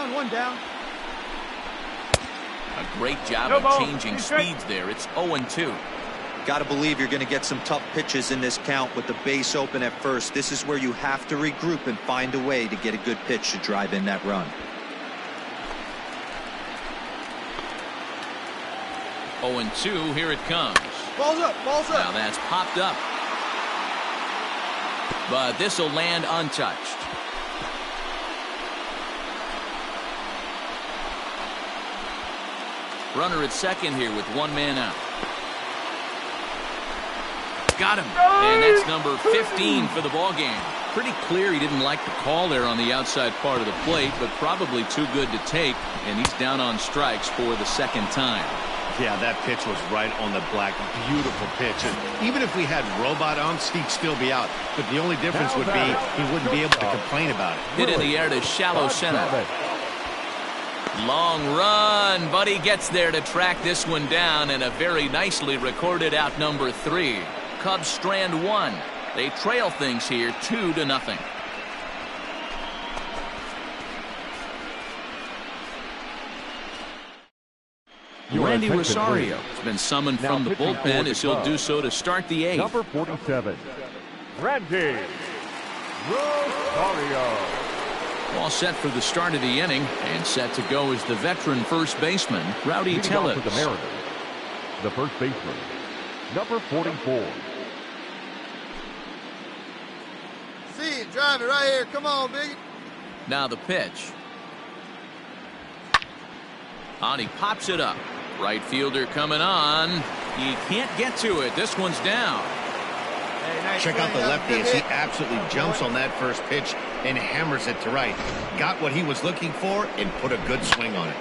down, one down. A great job of changing speeds there. It's 0-2. Got to believe you're going to get some tough pitches in this count with the base open at first. This is where you have to regroup and find a way to get a good pitch to drive in that run. 0-2, here it comes. Balls up, balls up. Now that's popped up. But this will land untouched. Runner at second here with one man out. Got him. And that's number 15 for the ball game. Pretty clear he didn't like the call there on the outside part of the plate, but probably too good to take, and he's down on strikes for the second time. Yeah, that pitch was right on the black. Beautiful pitch. And even if we had robot umps, he'd still be out. But the only difference would be he wouldn't be able to complain about it. Hit in the air to shallow center. Long run, but he gets there to track this one down, and a very nicely recorded out number 3. Cubs strand 1. They trail things here 2-0. Randy Rosario has been summoned from the bullpen as he'll do so to start the 8th. Number 47, Randy Rosario. All set for the start of the inning, and set to go is the veteran first baseman, Rowdy Tellez. The Mariners, the first baseman, number 44. See it, drive it right here. Come on, Biggie. Now the pitch. And he pops it up. Right fielder coming on. He can't get to it. This one's down. Hey, nice Check out the lefty as he absolutely jumps on that first pitch and hammers it to right. Got what he was looking for and put a good swing on it.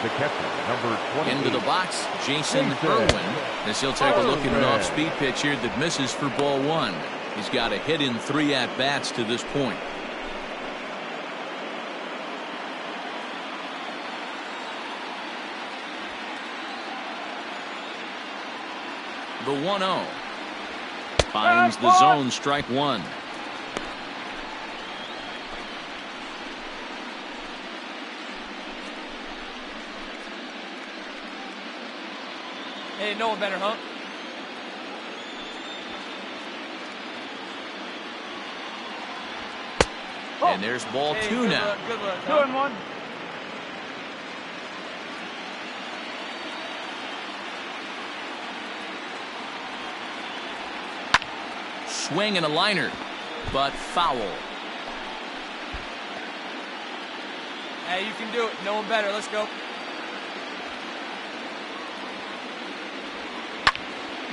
The catcher, number 20. Into the box, Jason Irwin, as he'll take a look at an off-speed pitch here that misses for ball 1. He's got a hit in 3 at-bats to this point. The 1-0. Finds the zone, strike 1. Hey, no one better, huh? And there's ball 2 now. Good look, 2-1. Swing and a liner, but foul. Hey, you can do it. No one better. Let's go.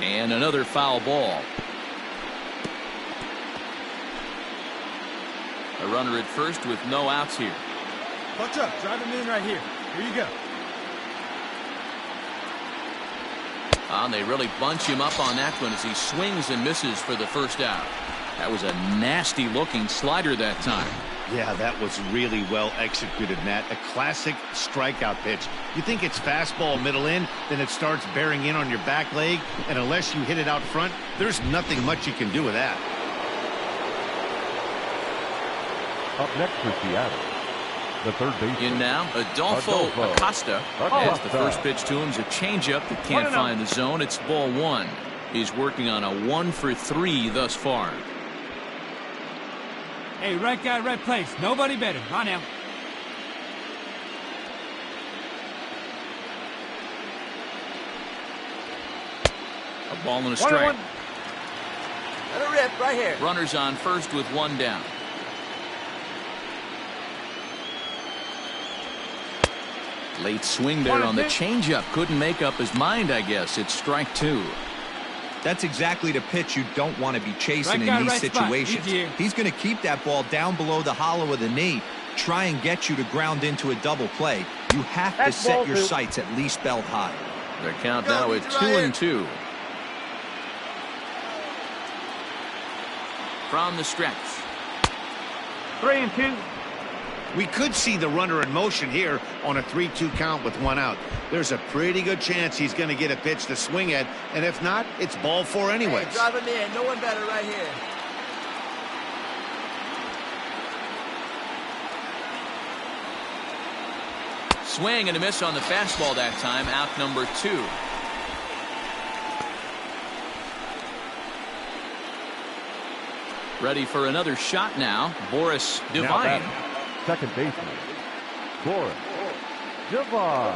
And another foul ball. A runner at first with no outs here. Punch up. Drive him in right here. Here you go. And they really bunch him up on that one as he swings and misses for the first out. That was a nasty looking slider that time. Yeah, that was really well executed, Matt. A classic strikeout pitch. You think it's fastball middle in, then it starts bearing in on your back leg, and unless you hit it out front, there's nothing much you can do with that. Up next for Seattle, the third baseman. In now, Adolfo Acosta. As the first pitch to him is a changeup that can't find the zone. It's ball 1. He's working on a 1-for-3 thus far. Hey, right guy, right place. Nobody better. On now. A ball and a strike. Let it rip right here. Runners on first with 1 down. Late swing there on the changeup. Couldn't make up his mind, I guess. It's strike 2. That's exactly the pitch you don't want to be chasing in these situations. He's going to keep that ball down below the hollow of the knee, try and get you to ground into a double play. You have to set your sights at least belt high. Their count now at 2-2. From the stretch. 3-2. We could see the runner in motion here on a 3-2 count with 1 out. There's a pretty good chance he's going to get a pitch to swing at, and if not, it's ball 4 anyways. Hey, drive him in. No one better right here. Swing and a miss on the fastball that time. Out number 2. Ready for another shot now. Boris Devine. Second baseman, Boris Devine.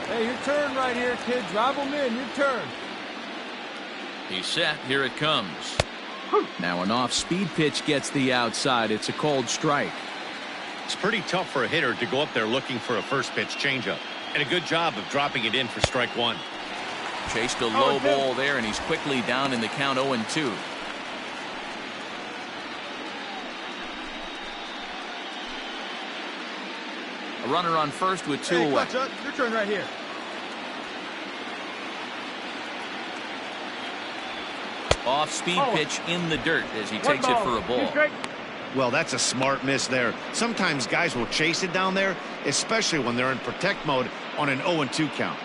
Hey, your turn right here, kid. Drive him in. Your turn. He's set. Here it comes. Now an off-speed pitch gets the outside. It's a cold strike. It's pretty tough for a hitter to go up there looking for a first pitch changeup. And a good job of dropping it in for strike 1. Chased a low ball there, and he's quickly down in the count 0-2. A runner on first with 2 away. Your turn right here. Off-speed pitch in the dirt as he takes it for a ball. Well, that's a smart miss there. Sometimes guys will chase it down there, especially when they're in protect mode on an 0-2 count.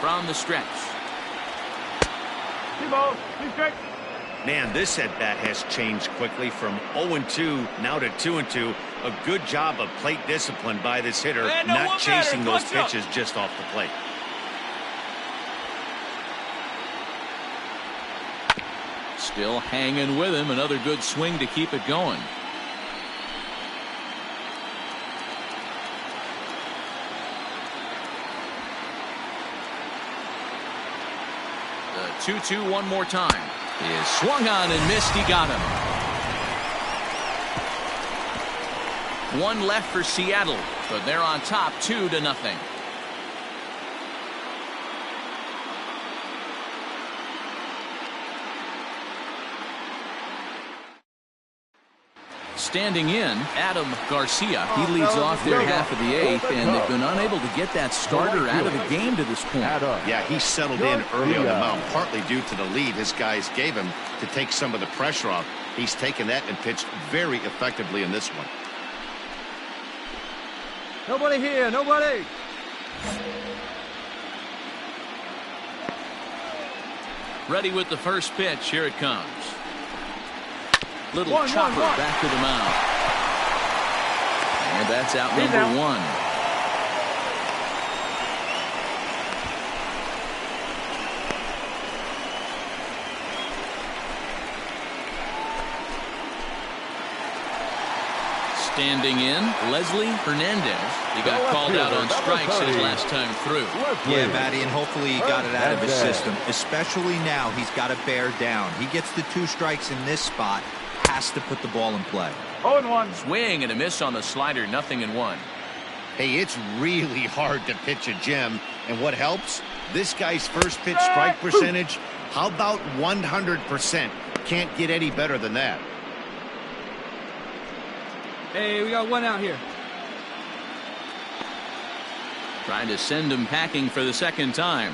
From the stretch. 2 balls, 2 strikes. Man, this at-bat has changed quickly from 0-2 now to 2-2. A good job of plate discipline by this hitter, not chasing those pitches just off the plate. Still hanging with him. Another good swing to keep it going. The 2-2 one more time. Is swung on and missed. He got him. 1 left for Seattle, but they're on top 2-0. Standing in, Adam Garcia. He leads off their half of the 8th, and they've been unable to get that starter out of the game to this point. Yeah, he settled in early on the mound, partly due to the lead his guys gave him to take some of the pressure off. He's taken that and pitched very effectively in this one. Nobody here, nobody. Ready with the first pitch. Here it comes. Little chopper back to the mound. And that's out number 1. Standing in, Leslie Hernandez. He got called out on strikes his last time through. Yeah, Matty, and hopefully he got it out of his system. Especially now, he's got to bear down. He gets the 2 strikes in this spot. Has to put the ball in play. 0-1. Swing and a miss on the slider. 0-1. Hey, it's really hard to pitch a gem. And what helps? This guy's first pitch strike percentage, how about 100%? Can't get any better than that. Hey, we got 1 out here. Trying to send him packing for the second time.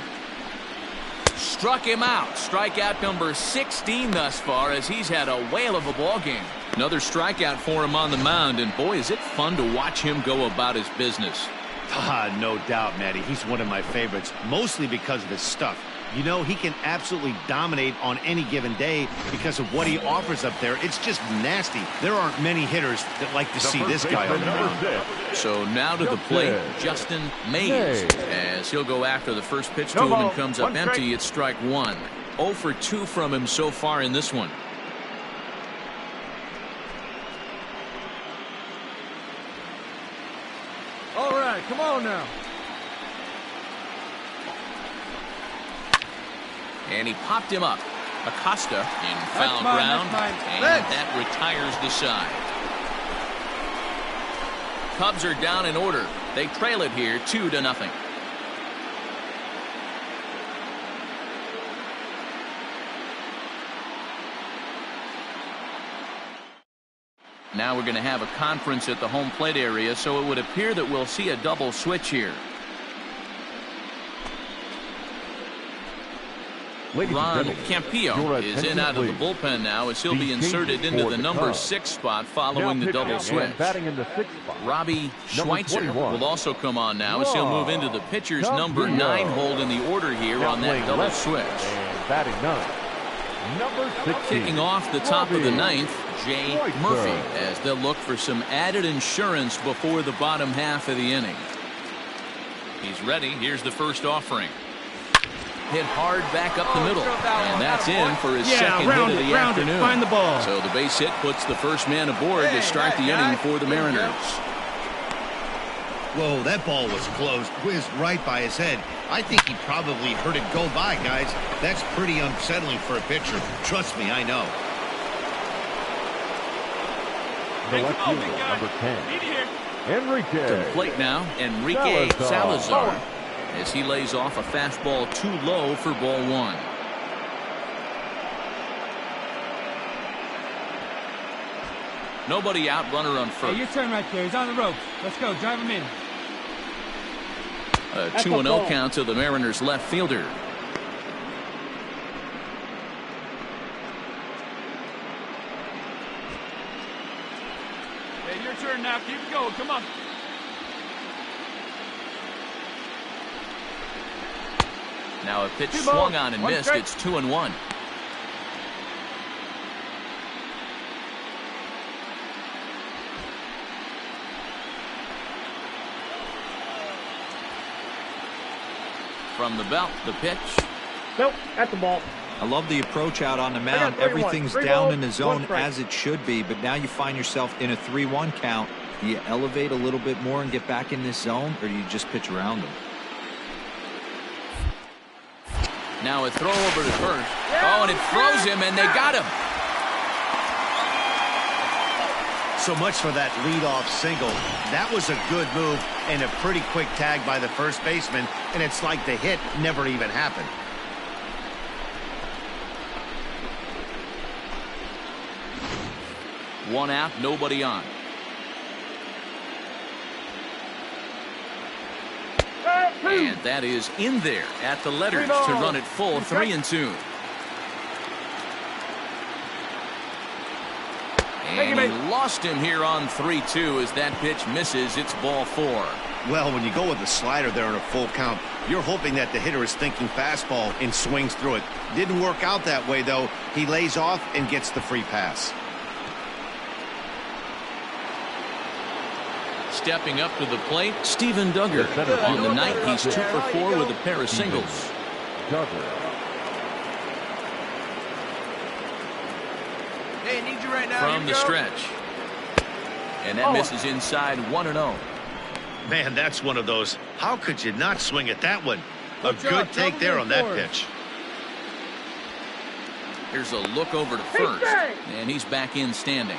Struck him out. Strikeout number 16 thus far, as he's had a whale of a ball game. Another strikeout for him on the mound, and boy, is it fun to watch him go about his business. No doubt, Matty. He's one of my favorites, mostly because of his stuff. You know, he can absolutely dominate on any given day because of what he offers up there. It's just nasty. There aren't many hitters that like to see this guy on the mound. So now to the plate, Justin Mays, as he'll go after the first pitch to him and comes up empty. It's strike 1. 0 for 2 from him so far in this one. All right, come on now. And he popped him up. Acosta in foul ground, and that retires the side. Cubs are down in order. They trail it here 2-0. Now we're going to have a conference at the home plate area, so it would appear that we'll see a double switch here. Ladies Ron and gentlemen, Campillo your is in attention, out of the please. bullpen now as he'll The be inserted changes into for the the number Cubs. 6 spot following the Now double pitching switch. and batting in the 6th spot. Robbie Number Schweitzer 21. will also come on now as he'll move into the pitcher's Campillo. number 9 hold in the order here Now on that playing double left switch. And batting 9. Number 16. Kicking off the top of the Robbie 9th, Jay Schweitzer. Murphy, as they'll look for some added insurance before the bottom half of the inning. He's ready. Here's the first offering. Hit hard back up the middle, and that's in for his second hit of the afternoon. Find the ball. So the base hit puts the first man aboard to start the inning for the Mariners. Whoa, that ball was close. Whizzed right by his head. I think he probably heard it go by, guys. That's pretty unsettling for a pitcher. Trust me, I know. The left fielder, number 10. Enrique. To the plate now, Enrique Salazar, as he lays off a fastball too low for ball 1. Nobody out, runner on first. Hey, your turn right there. He's on the ropes. Let's go. Drive him in. A 2-0 count to the Mariners left fielder. Hey, your turn now. Keep it going. Come on. Now a pitch 2 swung balls, on and 1 missed. strike. It's 2-1. From the belt, the pitch. Nope, at the ball. I love the approach out on the mound. 3-1. Everything's 3 down balls, in the 1 zone strike. as it should be, but now you find yourself in a 3-1 count. Do you elevate a little bit more and get back in this zone, or do you just pitch around them? Now a throw over to first. Oh, and it throws him, and they got him. So much for that leadoff single. That was a good move and a pretty quick tag by the first baseman, and it's like the hit never even happened. One out, nobody on. And that is in there at the letters to run it full, 3-2. And he lost him here on 3-2 as that pitch misses. It's ball 4. Well, when you go with the slider there in a full count, you're hoping that the hitter is thinking fastball and swings through it. Didn't work out that way, though. He lays off and gets the free pass. Stepping up to the plate, Steven Duggar. On the night, he's 2 for 4 with a pair of singles. Duggar. Hey, I need you right now. From the stretch. And that misses inside 1-0. Man, that's one of those. How could you not swing at that one? A good take there on that pitch. Here's a look over to first. And he's back in standing.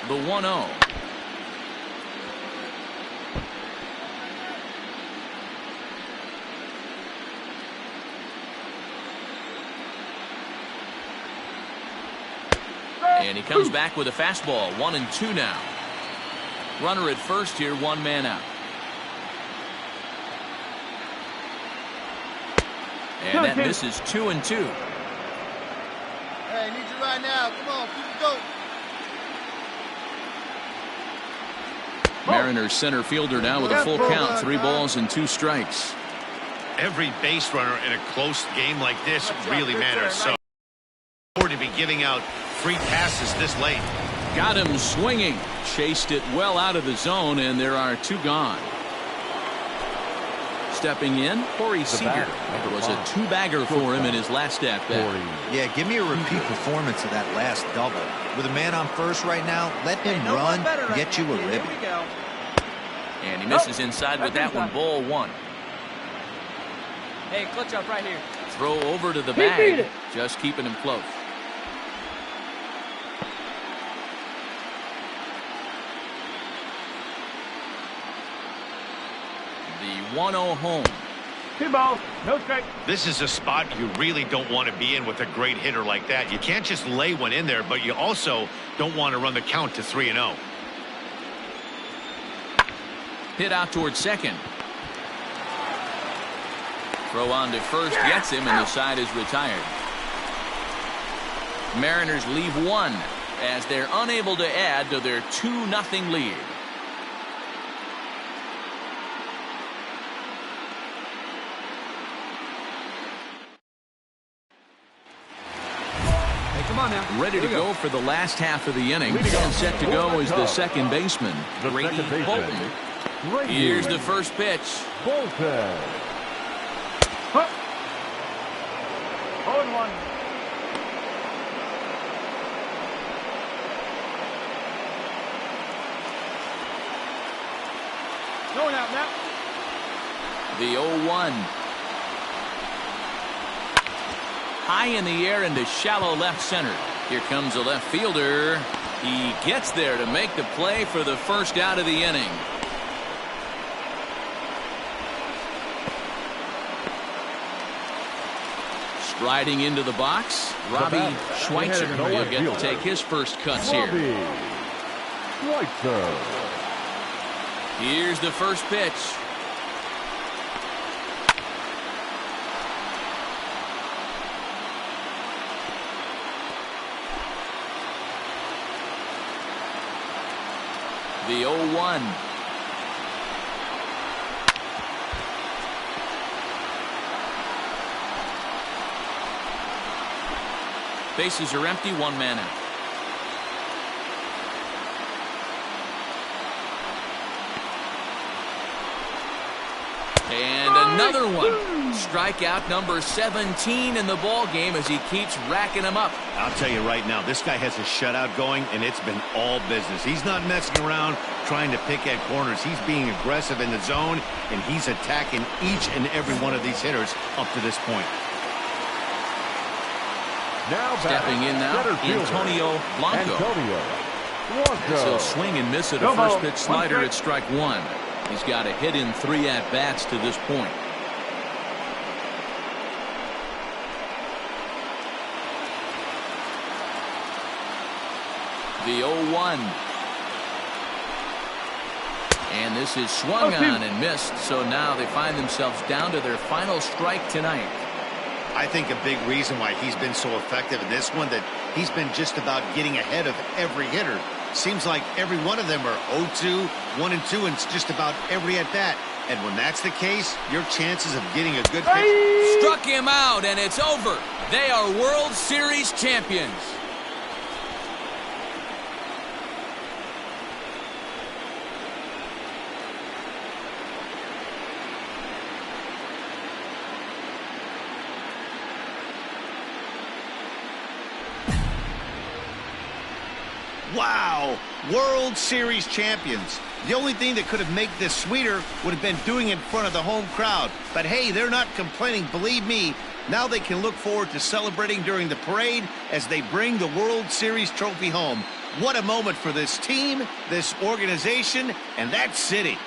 The 1-0. And he comes back with a fastball. 1-2 now. Runner at first here, 1 man out. And that misses 2-2. Hey, I need you right now. Come on, keep it going. Mariners center fielder now with a full count. 3 balls and 2 strikes. Every base runner in a close game like this really matters. So to be giving out free passes this late. Got him swinging. Chased it well out of the zone, and there are 2 gone. Stepping in, Corey Seager. It was a 2-bagger for him in his last at bat. Yeah, give me a repeat performance of that last double. With a man on first right now, let him run, get you a ribby. And he misses inside with that one. Ball 1. Hey, clutch up right here. Throw over to the bag. Just keeping him close. The 1-0 home. 2 balls, no strike. This is a spot you really don't want to be in with a great hitter like that. You can't just lay one in there, but you also don't want to run the count to 3-0. Hit out towards second. Throw on to first gets him, and the side is retired. Mariners leave one as they're unable to add to their 2-0 lead. Hey, come on now. Ready to go for the last half of the inning. And set to go is the second baseman, Grady Bolton. Here's the first pitch. Bolton. 0-1. Going out now. The 0-1. High in the air into shallow left center. Here comes a left fielder. He gets there to make the play for the first out of the inning. Striding into the box, Robbie Schweitzer. He'll get to take his first cuts here. Schweitzer. Here's the first pitch. The 0-1. Bases are empty, one man out. And another one. Strikeout number 17 in the ball game as he keeps racking them up. I'll tell you right now, this guy has a shutout going, and it's been all business. He's not messing around trying to pick at corners. He's being aggressive in the zone, and he's attacking each and every one of these hitters up to this point. Now stepping in now, Antonio Blanco. As he'll swing and miss at a first pitch slider at strike one. He's got a hit in 3 at-bats to this point. The 0-1. And this is swung on and missed, so now they find themselves down to their final strike tonight. I think a big reason why he's been so effective in this one, that he's been just about getting ahead of every hitter. Seems like every one of them are 0-2, 1-2, and it's just about every at-bat. And when that's the case, your chances of getting a good pitch. Struck him out, and it's over. They are World Series champions. Wow, World Series champions. The only thing that could have made this sweeter would have been doing it in front of the home crowd. But hey, they're not complaining, believe me. Now they can look forward to celebrating during the parade as they bring the World Series trophy home. What a moment for this team, this organization, and that city.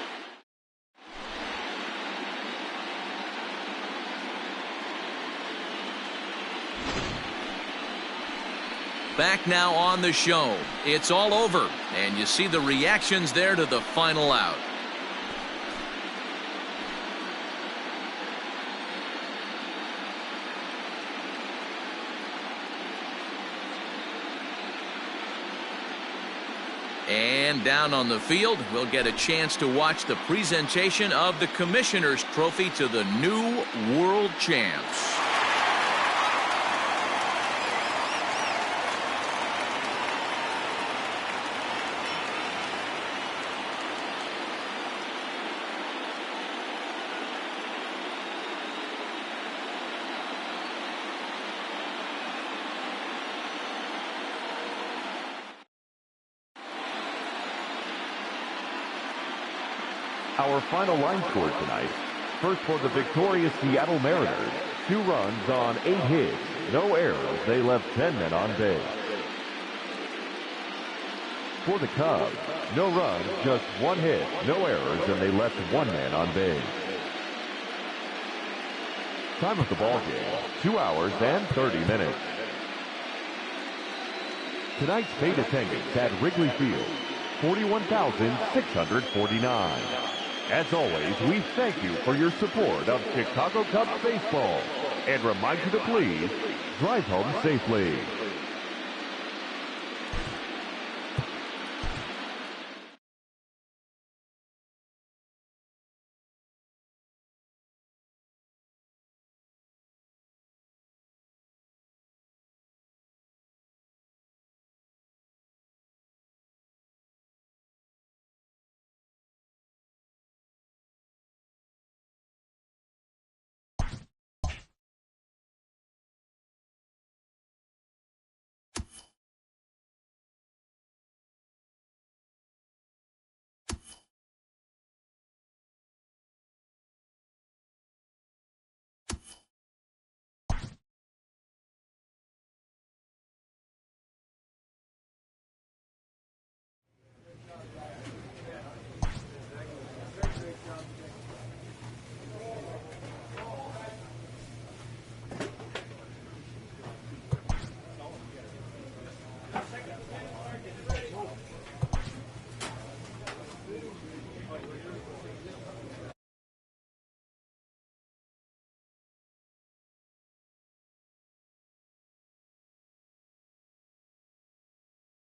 Back now on the show. It's all over, and you see the reactions there to the final out. And down on the field, we'll get a chance to watch the presentation of the Commissioner's Trophy to the new World Champs. Our final line score tonight. First for the victorious Seattle Mariners. 2 runs on 8 hits. No errors. They left 10 men on base. For the Cubs, no runs, just 1 hit, no errors, and they left 1 man on base. Time of the ball game, 2 hours and 30 minutes. Tonight's paid attendance at Wrigley Field, 41,649. As always, we thank you for your support of Chicago Cubs baseball and remind you to please drive home safely.